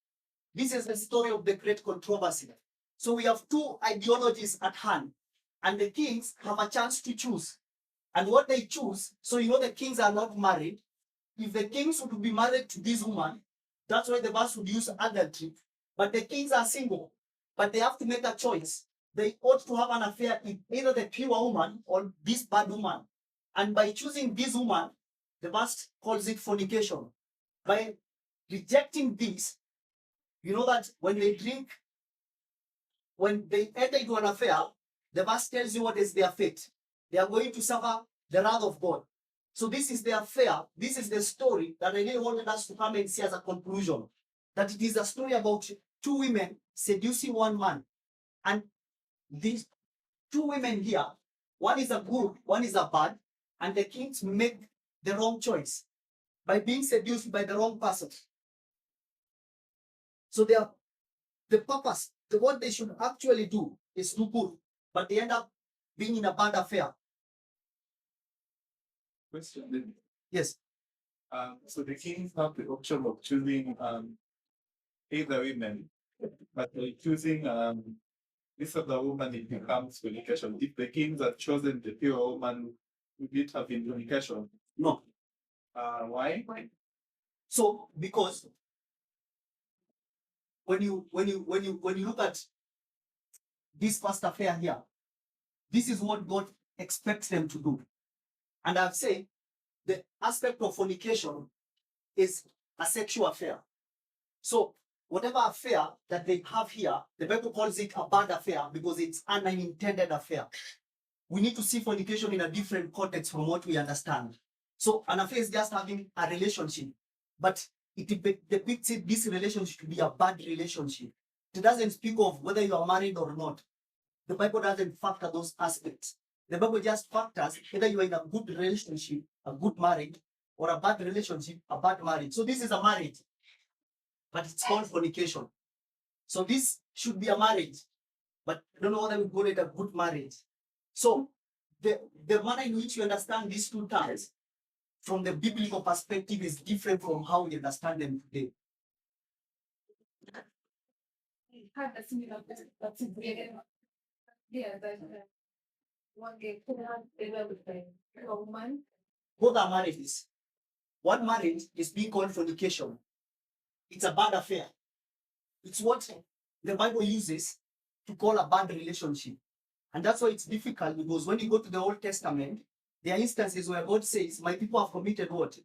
Speaker 2: This is the story of the great controversy. So we have two ideologies at hand, and the kings have a chance to choose. And what they choose, so you know the kings are not married. If the kings would be married to this woman, that's why the verse would use adultery. But the kings are single, but they have to make a choice. They ought to have an affair with either the pure woman or this bad woman. And by choosing this woman, the verse calls it fornication. By rejecting this, you know that when they drink, when they enter into an affair, the verse tells you what is their fate. They are going to suffer the wrath of God. So this is the affair. This is the story that I really wanted us to come and see as a conclusion. That it is a story about two women seducing one man. And these two women here, one is a good, one is a bad, and the kings make the wrong choice by being seduced by the wrong person. So the purpose, what they should actually do is do good, but they end up being in a bad affair.
Speaker 6: Question then.
Speaker 2: Yes.
Speaker 6: So the kings have the option of choosing either women, but by choosing this other woman, it becomes fornication. If the kings had chosen the pure woman, would it have been fornication?
Speaker 2: No.
Speaker 6: Why?
Speaker 2: So because when you look at this first affair here, this is what God expects them to do. And I've said the aspect of fornication is a sexual affair. So whatever affair that they have here, the Bible calls it a bad affair because it's an unintended affair. We need to see fornication in a different context from what we understand. So an affair is just having a relationship, but it depicts this relationship to be a bad relationship. It doesn't speak of whether you are married or not. The Bible doesn't factor those aspects. The Bible just factors whether you are in a good relationship, a good marriage, or a bad relationship, a bad marriage. So this is a marriage, but it's called fornication. So this should be a marriage, but I don't know whether we call it a good marriage. So the manner in which you understand these two terms from the biblical perspective is different from how we understand them today.
Speaker 3: Had a similar that's a great yeah, that one day with a woman.
Speaker 2: Both are marriages. One marriage is being called fornication. It's a bad affair. It's what the Bible uses to call a bad relationship. And that's why it's difficult, because when you go to the Old Testament, there are instances where God says, my people have committed what?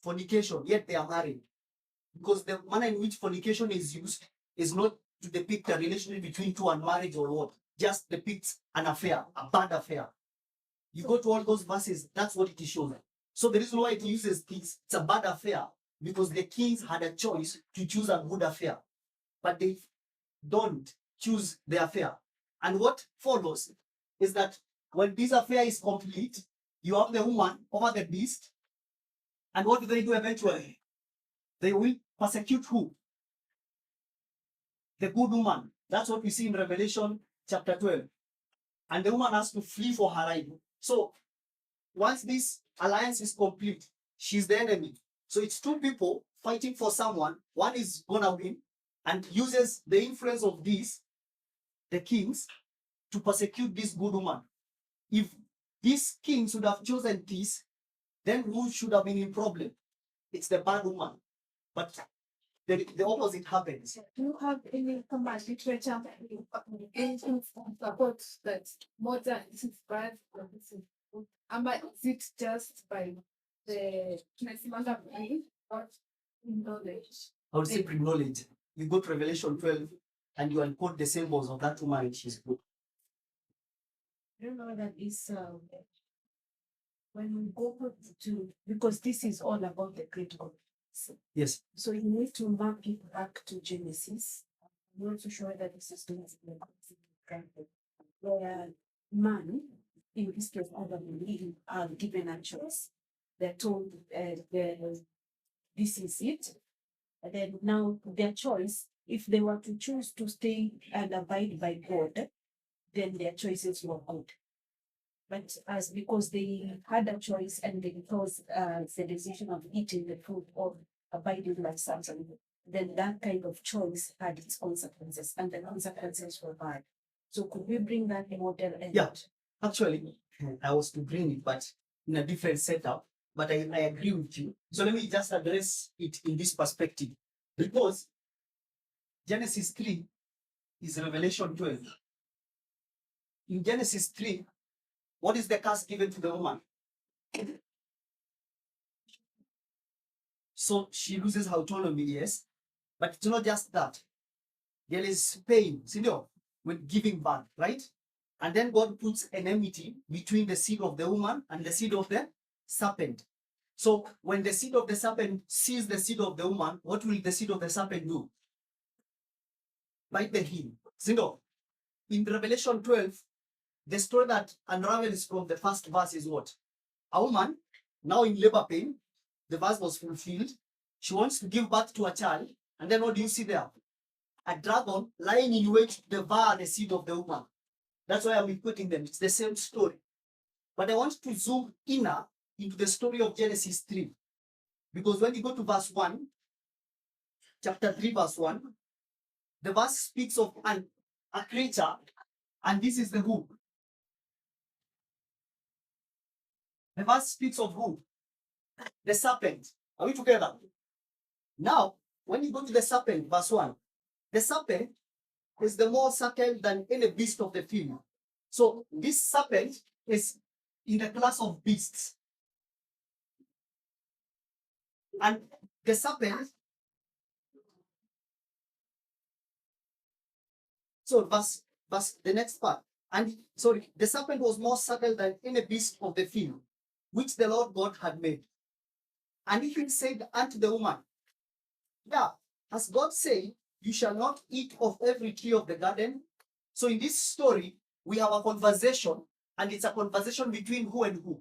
Speaker 2: Fornication, yet they are married. Because the manner in which fornication is used is not to depict a relationship between two and marriage or what, just depicts an affair, a bad affair. You go to all those verses, that's what it is showing. So the reason why it uses this, it's a bad affair, because the kings had a choice to choose a good affair, but they don't choose the affair. And what follows is that when this affair is complete, you have the woman over the beast, and what do they do eventually? They will persecute who? The good woman. That's what we see in Revelation chapter 12. And the woman has to flee for her life. So once this alliance is complete, she's the enemy. So it's two people fighting for someone. One is gonna win and uses the influence of these, the kings, to persecute this good woman. If these kings would have chosen peace, then who should have been in problem? It's the bad woman. But the opposite happens.
Speaker 3: Do you have any command literature anything about that more than this is bad or this is good? Is it just by the transmission of belief or knowledge?
Speaker 2: I would say pre-knowledge. You go to Revelation 12 and you unquote the symbols of that woman, she's good.
Speaker 7: I don't know that is when we go to, because this is all about the great God.
Speaker 2: Yes.
Speaker 7: So you need to map it back to Genesis. I'm not so sure that this is going to be where man, in this case Adam and Eve, are given a choice. They're told this is it. And then now their choice, if they were to choose to stay and abide by God, then their choices were good. But as because they had a choice and they chose the decision of eating the fruit or abiding by something, then that kind of choice had its consequences, and the consequences were bad. So could we bring that model? And
Speaker 2: Yeah. Actually, I was to bring it, but in a different setup. But I agree with you. So let me just address it in this perspective. Because Genesis 3 is Revelation 12. In Genesis 3, what is the curse given to the woman? So she loses her autonomy, yes. But it's not just that. There is pain, when giving birth, right? And then God puts enmity between the seed of the woman and the seed of the serpent. So when the seed of the serpent sees the seed of the woman, what will the seed of the serpent do? Bite the heel. In Revelation 12, the story that unravels from the first verse is what? A woman, now in labor pain, the verse was fulfilled. She wants to give birth to a child. And then what do you see there? A dragon lying in wait to devour the seed of the woman. That's why I'm equating them. It's the same story. But I want to zoom inner into the story of Genesis 3. Because when you go to verse 1, chapter 3, verse 1, the verse speaks of a creature, and this is the who. The verse speaks of who? The serpent. Are we together? Now, when you go to the serpent, verse 1, the serpent is the more subtle than any beast of the field. So this serpent is in the class of beasts. And the serpent, so the next part. And sorry, the serpent was more subtle than any beast of the field, which the Lord God had made. And he said unto the woman, yeah, as God said, you shall not eat of every tree of the garden. So in this story, we have a conversation, and it's a conversation between who and who?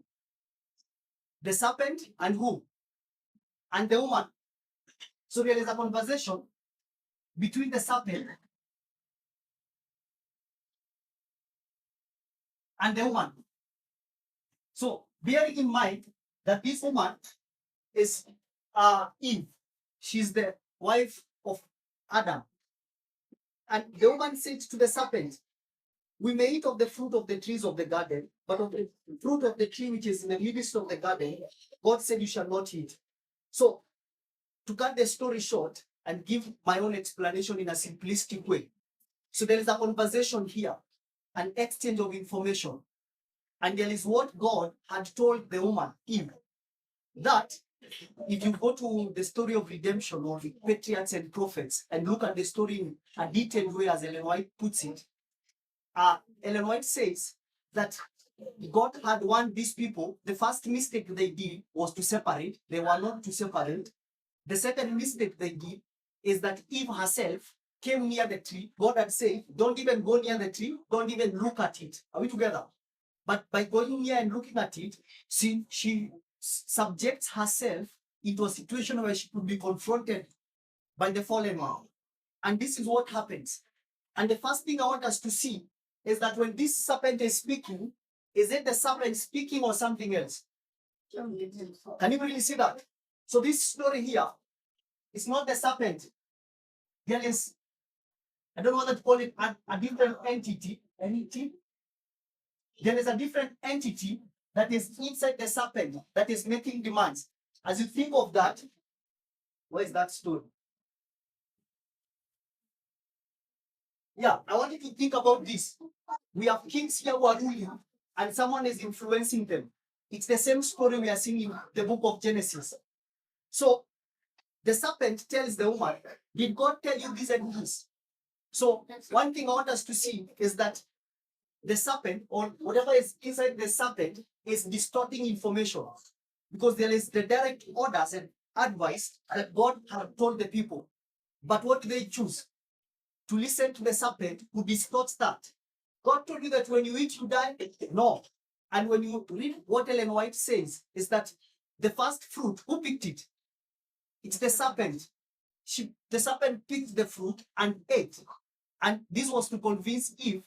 Speaker 2: The serpent and who? And the woman. So there is a conversation between the serpent and the woman. So bearing in mind that this woman is Eve, she's the wife of Adam. And the woman said to the serpent, we may eat of the fruit of the trees of the garden, but of the fruit of the tree which is in the midst of the garden, God said you shall not eat. So, to cut the story short and give my own explanation in a simplistic way. So there is a conversation here, an exchange of information. And there is what God had told the woman, Eve, that if you go to the story of redemption or the patriarchs and prophets and look at the story in a detailed way as Ellen White puts it, Ellen White says that God had warned these people. The first mistake they did was to separate. They were not to separate. The second mistake they did is that Eve herself came near the tree. God had said, don't even go near the tree. Don't even look at it. Are we together? But by going near and looking at it, she subjects herself into a situation where she could be confronted by the fallen man. And this is what happens. And the first thing I want us to see is that when this serpent is speaking, is it the serpent speaking or something else? Can you really see that? So this story here is not the serpent. There is, I don't know whether to call it a different entity. There is a different entity that is inside the serpent that is making demands. As you think of that, where is that story? Yeah, I want you to think about this. We have kings here who are ruling, and someone is influencing them. It's the same story we are seeing in the book of Genesis. So the serpent tells the woman, did God tell you this and this? So one thing I want us to see is that the serpent, or whatever is inside the serpent, is distorting information, because there is the direct orders and advice that God had told the people. But what do they choose? To listen to the serpent who distorts that. God told you that when you eat, you die. No. And when you read what Ellen White says, is that the first fruit, who picked it? It's the serpent. The serpent picked the fruit and ate. And this was to convince Eve,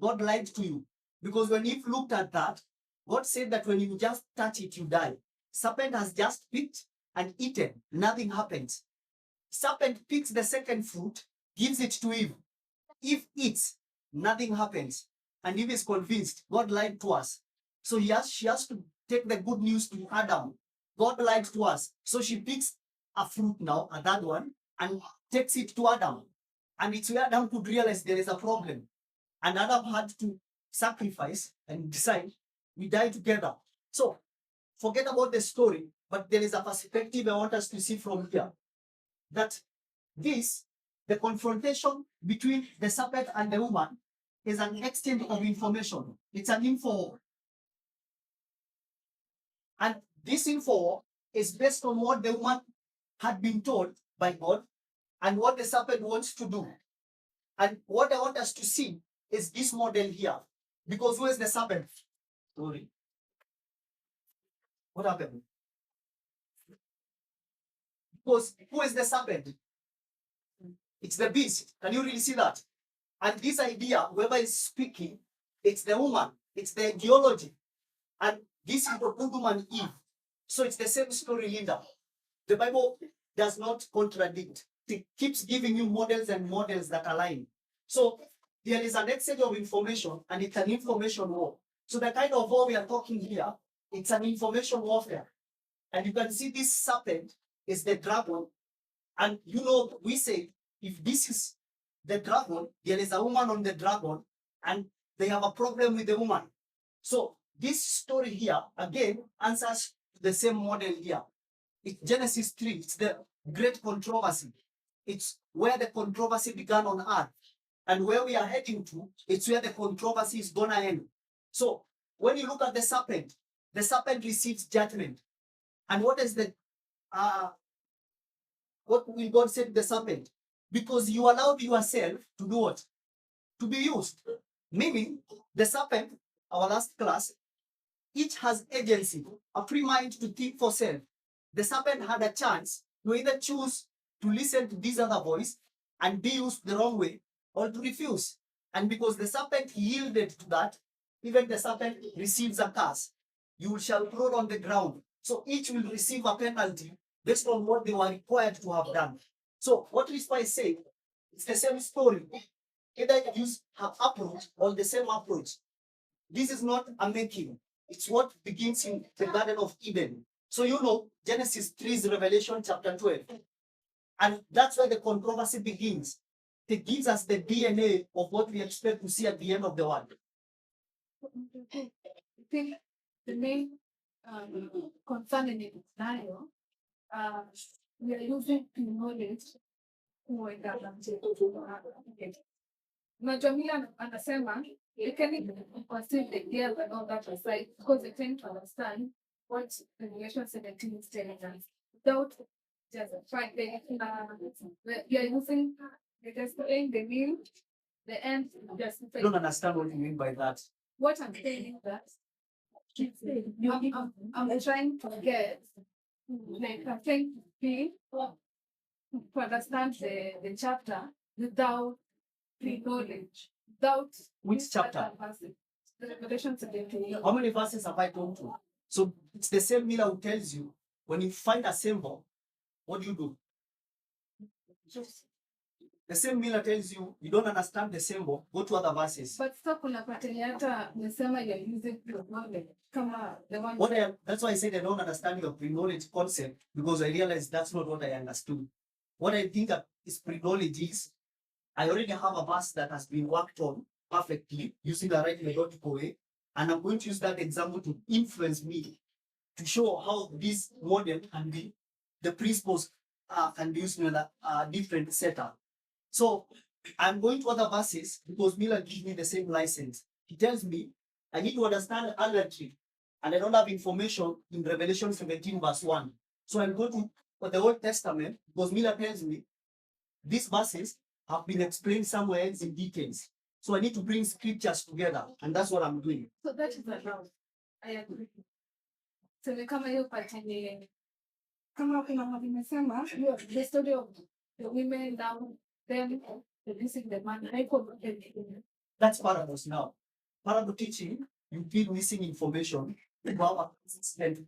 Speaker 2: God lied to you. Because when Eve looked at that, God said that when you just touch it, you die. Serpent has just picked and eaten. Nothing happens. Serpent picks the second fruit, gives it to Eve. Eve eats, nothing happens. And Eve is convinced, God lied to us. So she has to take the good news to Adam. God lied to us. So she picks a fruit now, a third one, and takes it to Adam. And it's where Adam could realize there is a problem. And Adam had to sacrifice and decide, we die together. So forget about the story, but there is a perspective I want us to see from here. That this, the confrontation between the serpent and the woman, is an exchange of information. It's an info war. And this info war is based on what the woman had been told by God and what the serpent wants to do. And what I want us to see is this model here. Because who is the serpent? Sorry. What happened? Because who is the serpent? It's the beast. Can you really see that? And this idea, whoever is speaking, it's the woman, it's the ideology. And this is the good woman Eve. So it's the same story, Linda. The Bible does not contradict. It keeps giving you models and models that align. So there is an exchange of information, and it's an information war. So the kind of war we are talking here, it's an information warfare. And you can see this serpent is the dragon. And you know, we say, if this is the dragon, there is a woman on the dragon, and they have a problem with the woman. So this story here, again, answers the same model here. It's Genesis 3, it's the great controversy. It's where the controversy began on earth. And where we are heading to, it's where the controversy is gonna end. So when you look at the serpent receives judgment. And what is the what will God say to the serpent? Because you allowed yourself to do what? To be used. Meaning, the serpent, our last class, each has agency, a free mind to think for self. The serpent had a chance to either choose to listen to this other voice and be used the wrong way, or to refuse. And because the serpent yielded to that, even the serpent receives a curse. You shall roll on the ground. So each will receive a penalty based on what they were required to have done. So what Rispa is saying, it's the same story. Either use her approach or the same approach. This is not a making. It's what begins in the Garden of Eden. So you know, Genesis 3 is Revelation chapter 12. And that's where the controversy begins. It gives us the DNA of what we expect to see at the end of the world.
Speaker 3: I think the main concern in the scenario, we are using knowledge kuweka unajua mila anasema you can perceive the girl and all that aside because they tend to understand what the relation 17 is telling us without just fighting. We are using justifying the meal, the end justifying.
Speaker 2: I don't understand what you mean by that.
Speaker 3: What I'm saying is that I'm trying to get, like, I'm trying to feel, to understand the chapter without pre-knowledge, without
Speaker 2: Which chapter?
Speaker 3: the Revelation 17.
Speaker 2: How many verses have I gone to? So it's the same Miller who tells you when you find a symbol, what do you do? the same Miller tells you, you don't understand the symbol, go to other verses.
Speaker 3: But sasa kuna pateni hata umesema you're using pre-knowledge kama the one.
Speaker 2: That's why I said I don't understand your pre-knowledge concept, because I realized that's not what I understood. What I think that is pre-knowledge is, I already have a verse that has been worked on perfectly using the right methodical way, and I'm going to use that example to influence me to show how this model can be, the principles can be used in a different setup. So I'm going to other verses because Miller gives me the same license. He tells me I need to understand adultery, and I don't have information in Revelation 17 verse 1. So I'm going to the Old Testament because Miller tells me these verses have been explained somewhere else in details. So I need to bring scriptures together, and that's what I'm doing.
Speaker 3: So that is allowed. I agree. So kama hiyo pateni kama kuna mali nimesema the story of the women down them releasing the man haiko.
Speaker 2: That's parables now. Parable teaching, you feel missing information, you have a consistent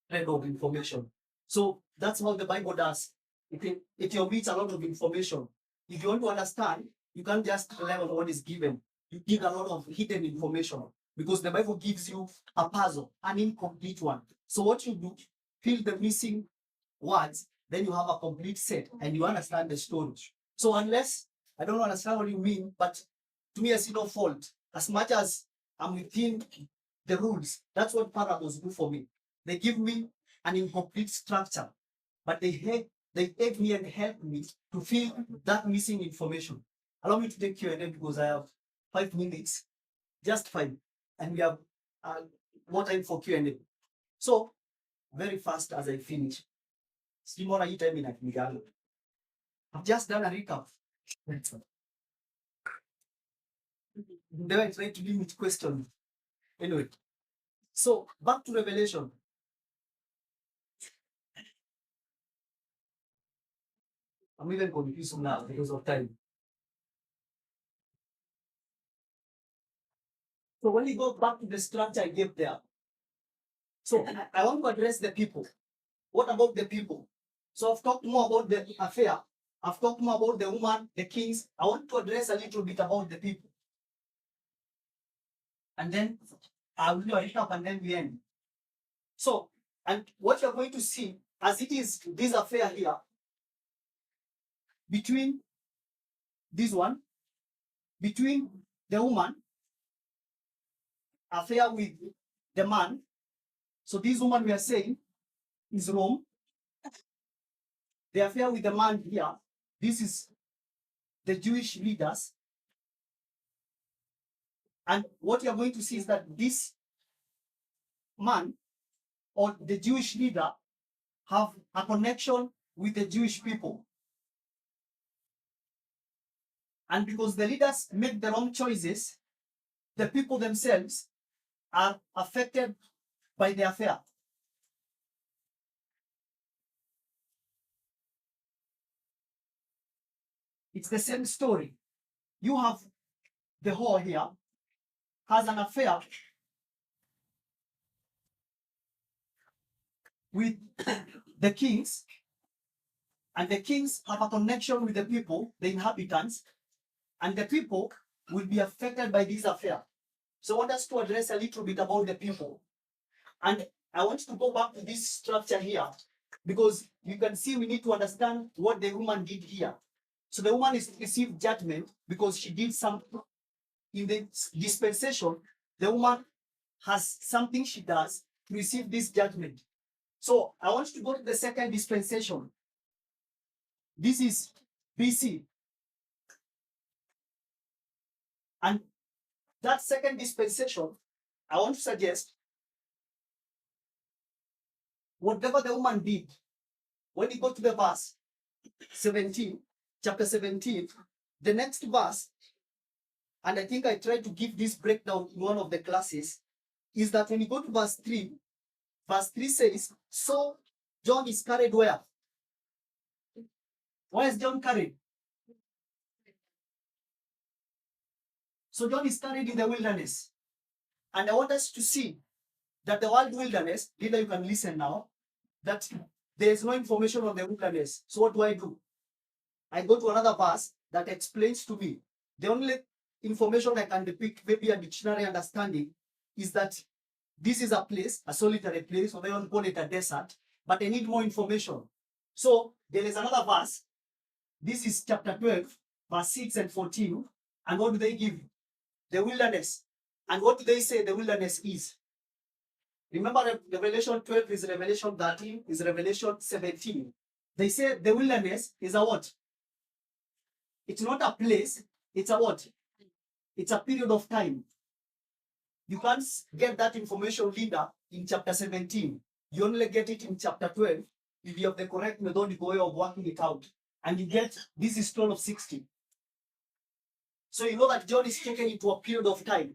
Speaker 2: thread of information. So that's how the Bible does. It omits a lot of information. If you want to understand, you can't just rely on what is given. You give a lot of hidden information because the Bible gives you a puzzle, an incomplete one. So what you do, fill the missing words, then you have a complete set and you understand the story. So unless I don't understand what you mean, but to me, I see no fault. As much as I'm within the rules, that's what parables do for me. They give me an incomplete structure, but they aid me and help me to fill that missing information. Allow me to take Q&A because I have 5 minutes, just 5, and we have more time for Q&A. So very fast as I finish. Simona, hii time inakingana. I've just done a recap. They were trying to limit question. Anyway, so back to Revelation. I'm even confused now because of time. So when you go back to the structure I gave there, so I want to address the people. What about the people? So I've talked more about the affair. I've talked more about the woman, the kings. I want to address a little bit about the people. And then I will do a recap and then we end. So, and what you're going to see as it is this affair here between this one, between the woman, affair with the man. So this woman we are saying is Rome. The affair with the man here, this is the Jewish leaders. And what you're going to see is that this man or the Jewish leader have a connection with the Jewish people. And because the leaders make the wrong choices, the people themselves are affected by the affair. It's the same story. You have the whore here has an affair with the kings, and the kings have a connection with the people, the inhabitants, and the people will be affected by this affair. So I want us to address a little bit about the people. And I want to go back to this structure here because you can see we need to understand what the woman did here. So the woman is received judgment because she did something. In the dispensation, the woman has something she does to receive this judgment. So I want you to go to the second dispensation. This is BC. And that second dispensation, I want to suggest whatever the woman did, when you go to the verse 17, chapter 17, the next verse, and I think I tried to give this breakdown in one of the classes, is that when you go to verse 3 says, so John is carried where? Where is John carried? So John is carried in the wilderness. And I want us to see that the word wilderness, either you can listen now, that there is no information on the wilderness. So what do? I go to another verse that explains to me. The only information I can depict, maybe a dictionary understanding, is that this is a place, a solitary place, or they don't call it a desert, but I need more information. So there is another verse. This is chapter 12, verse 6 and 14. And what do they give? The wilderness. And what do they say the wilderness is? Remember, Revelation 12 is Revelation 13, is Revelation 17. They say the wilderness is a what? It's not a place, it's a what? It's a period of time. You can't get that information, Linda, in chapter 17. You only get it in chapter 12 if you have the correct methodical way of working it out. And you get, this is 12:60. So you know that John is taken into a period of time.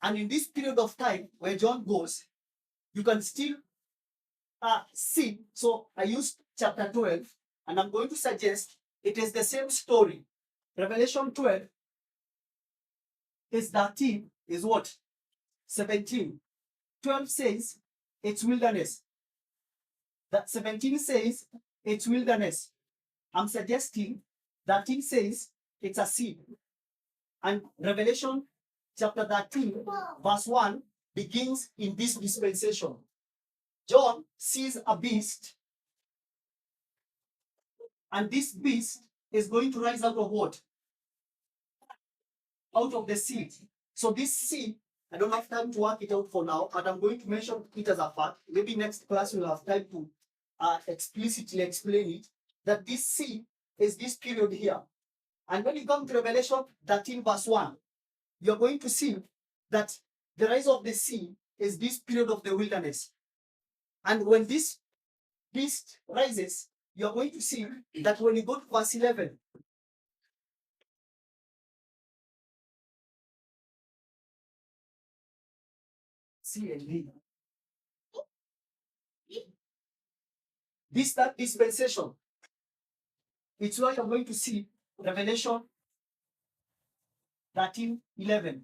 Speaker 2: And in this period of time where John goes, you can still see. So I used chapter 12, and I'm going to suggest it is the same story. Revelation 12 is 13, is what? 17. 12 says it's wilderness. That 17 says it's wilderness. I'm suggesting 13 says it's a seed. And Revelation chapter 13, verse 1 begins in this dispensation. John sees a beast, and this beast is going to rise out of what? Out of the sea. So this sea, I don't have time to work it out for now, but I'm going to mention it as a fact. Maybe next class we'll have time to explicitly explain it, that this sea is this period here. And when you come to Revelation 13, verse 1, you're going to see that the rise of the sea is this period of the wilderness. And when this beast rises, you're going to see that when you go to verse 11, C and D. That dispensation, it's why you're going to see Revelation 13:11.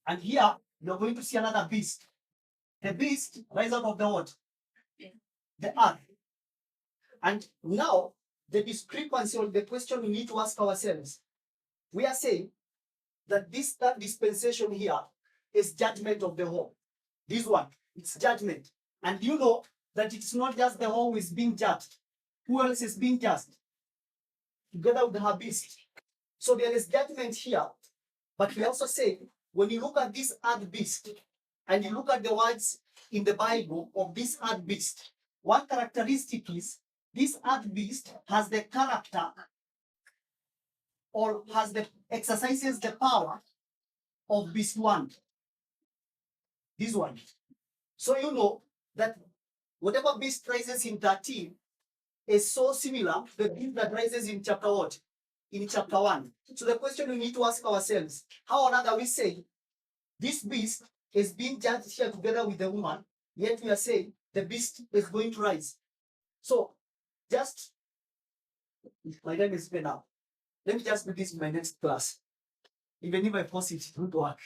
Speaker 2: And here you're going to see another beast. The beast rise out of the what? The earth. And now the discrepancy or the question we need to ask ourselves, we are saying that that dispensation here is judgment of the whole. This one, it's judgment. And you know that it's not just the whole who is being judged. Who else is being judged? Together with her beast. So there is judgment here. But we also say, when you look at this earth beast, and you look at the words in the Bible of this earth beast, one characteristic is this earth beast has the character or exercises the power of beast one. This one. So you know that whatever beast rises in 13 is so similar to the beast that rises in chapter what? In chapter 1. So the question we need to ask ourselves, how on earth are we saying this beast is being judged here together with the woman, yet we are saying the beast is going to rise? So just, my time is spent now. Let me just do this in my next class. Even if I post it, it won't work.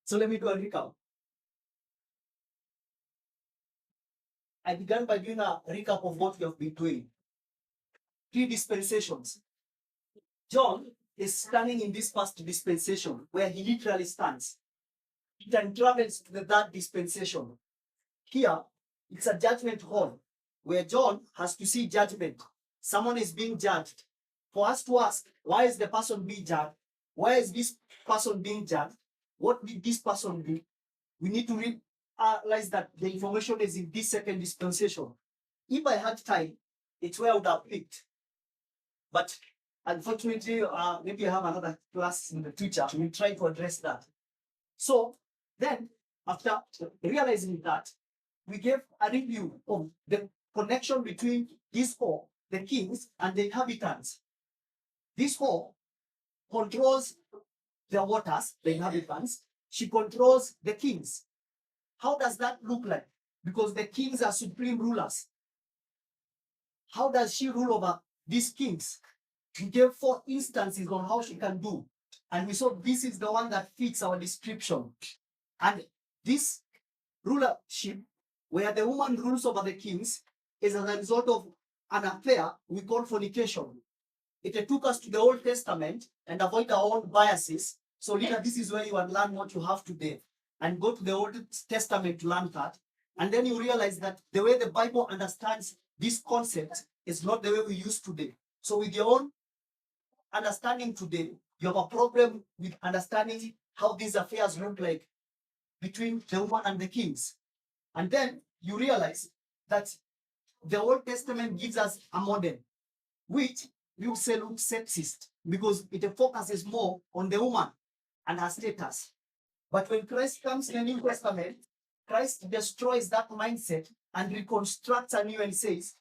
Speaker 2: So let me do a recap. I began by doing a recap of what we have been doing. 3 dispensations. John is standing in this first dispensation where he literally stands. He then travels to the 3rd dispensation. Here, it's a judgment hall where John has to see judgment. Someone is being judged. For us to ask, why is the person being judged? Why is this person being judged? What did this person do? We need to realize that the information is in this 2nd dispensation. If I had time, it's where I would have picked. But unfortunately, maybe I have another class in the future. We'll try to address that. So then, after realizing that, we gave a review of the connection between this whore, the kings, and the inhabitants. This whore controls the waters, the inhabitants. She controls the kings. How does that look like? Because the kings are supreme rulers. How does she rule over these kings? We gave 4 instances on how she can do. And we saw this is the one that fits our description. And this rulership, where the woman rules over the kings, is as a result of an affair we call fornication. it took us to the Old Testament and avoid our own biases. So, leader, this is where you will learn what you have today. And go to the Old Testament to learn that. And then you realize that the way the Bible understands this concept is not the way we use today. So, with your own understanding today, you have a problem with understanding how these affairs look like between the woman and the kings. And then you realize that the Old Testament gives us a model, which we would say looks sexist because it focuses more on the woman and her status. But when Christ comes in the New Testament, Christ destroys that mindset and reconstructs anew and says,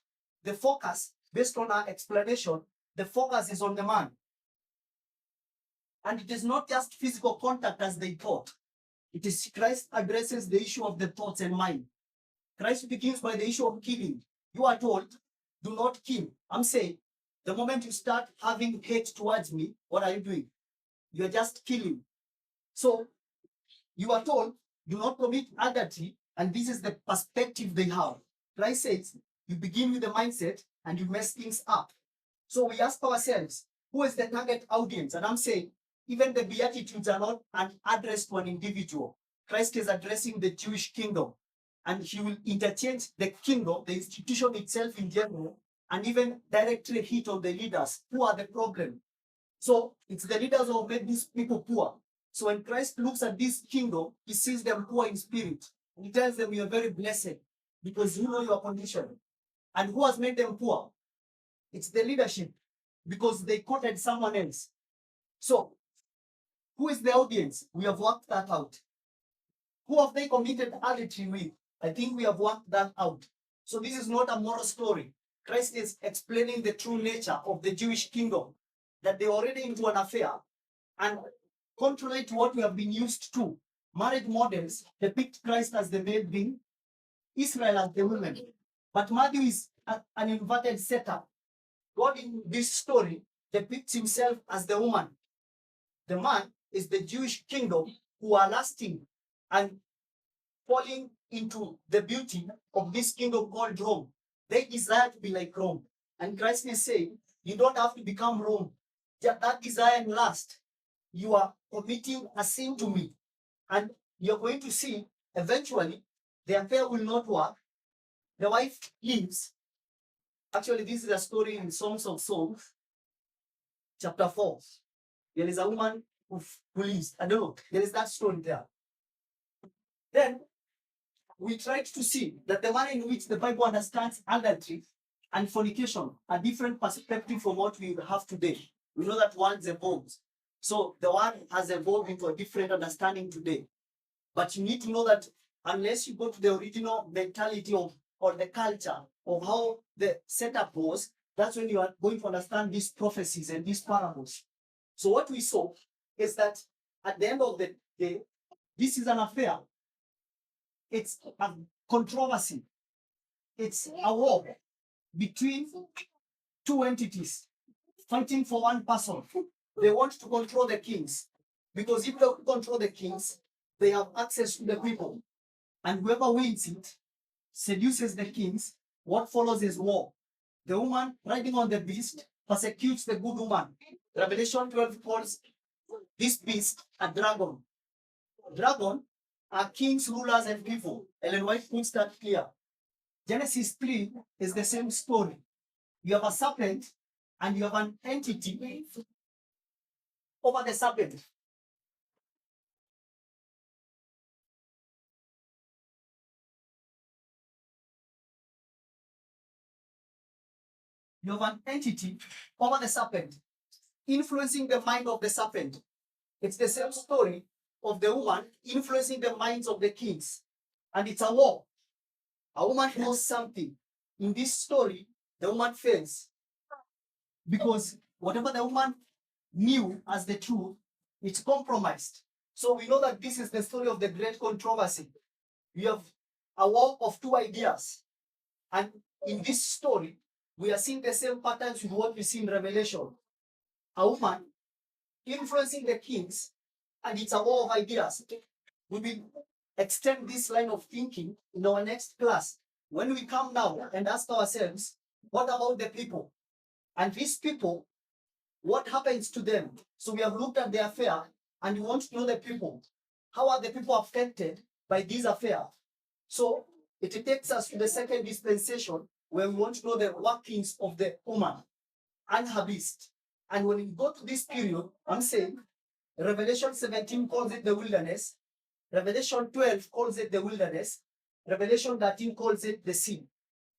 Speaker 2: the focus, based on our explanation, the focus is on the man. And it is not just physical contact as they thought. It is Christ addresses the issue of the thoughts and mind. Christ begins by the issue of killing. You are told, do not kill. I'm saying, the moment you start having hate towards me, what are you doing? You're just killing. So, you are told, do not commit adultery, and this is the perspective they have. Christ says, you begin with the mindset and you mess things up. So we ask ourselves, who is the target audience? And I'm saying, even the Beatitudes are not an address to an individual. Christ is addressing the Jewish kingdom, and he will interchange the kingdom, the institution itself in general, and even directly hit on the leaders who are the problem. So it's the leaders who have made these people poor. So when Christ looks at this kingdom, he sees them poor in spirit. He tells them, you are very blessed because you know your condition. And who has made them poor? It's the leadership because they quoted someone else. So who is the audience? We have worked that out. Who have they committed adultery with? I think we have worked that out. So this is not a moral story. Christ is explaining the true nature of the Jewish kingdom, that they're already into an affair. And contrary to what we have been used to, marriage models depict Christ as the male being, Israel as the woman. But Matthew is an inverted setup. God in this story depicts himself as the woman. The man is the Jewish kingdom who are lasting and falling into the beauty of this kingdom called Rome. They desire to be like Rome. And Christ is saying, you don't have to become Rome. That desire and lust, you are committing a sin to me. And you're going to see, eventually, the affair will not work. The wife leaves. Actually, this is a story in Songs of Songs, chapter 4. There is a woman who leaves. I don't know. There is that story there. Then we tried to see that the manner in which the Bible understands adultery and fornication are different perspectives from what we have today. We know that words evolve. So the word has evolved into a different understanding today. But you need to know that unless you go to the original mentality of or the culture of how the setup was, that's when you are going to understand these prophecies and these parables. So what we saw is that at the end of the day, this is an affair. It's a controversy. It's a war between two entities fighting for one person. They want to control the kings because if they control the kings, they have access to the people. And whoever wins it seduces the kings. What follows is war. The woman riding on the beast persecutes the good woman. Revelation 12 calls this beast a dragon. Dragon are kings, rulers, and people. Ellen White puts that clear. Genesis 3 is the same story. You have a serpent and you have an entity over the serpent. You have an entity over the serpent, influencing the mind of the serpent. It's the same story of the woman influencing the minds of the kings. And it's a war. A woman knows something. In this story, the woman fails. Because whatever the woman knew as the truth, it's compromised. So we know that this is the story of the great controversy. We have a war of two ideas. And in this story, we are seeing the same patterns with what we see in Revelation. A woman influencing the kings, and it's a war of ideas. We will extend this line of thinking in our next class. When we come now and ask ourselves, what about the people? And these people what happens to them? So we have looked at the affair and we want to know the people. How are the people affected by this affair? So it takes us to the second dispensation where we want to know the workings of the woman and her beast. And when we go to this period, I'm saying Revelation 17 calls it the wilderness, Revelation 12 calls it the wilderness, Revelation 13 calls it the sea.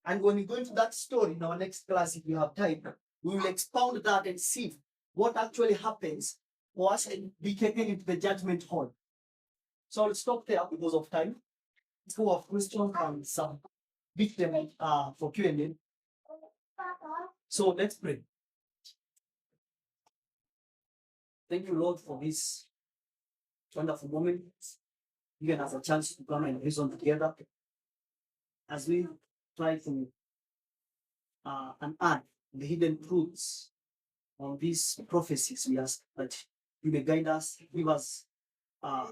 Speaker 2: And when we go into that story in our next class, if we have time, we will expound that and see what actually happens for us and be taken into the judgment hall. So I'll stop there because of time. Full of questions and some big them for Q&A. So let's pray. Thank you, Lord, for this wonderful moment, giving us a chance to come and reason together as we try to unearth the hidden truths of these prophecies. We ask that you may guide us, give us a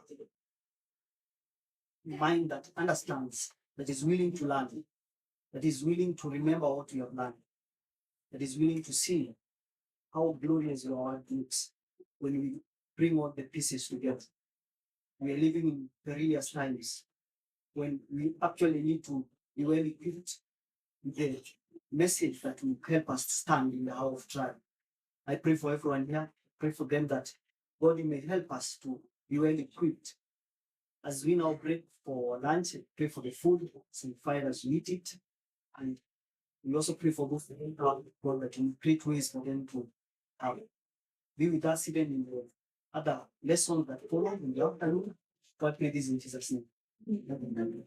Speaker 2: mind that understands, that is willing to learn, that is willing to remember what we have learned, that is willing to see how glorious your word looks when we bring all the pieces together. We are living in perilous times when we actually need to be well equipped with the message that will help us stand in the hour of trial. I pray for everyone here. Pray for them that God may help us to be well equipped. As we now break for lunch, pray for the food, sanctify as we eat it. And we also pray for those God that in great ways for them to be with us even in the other lessons that follow in the afternoon. God pray this in Jesus' name. Amen.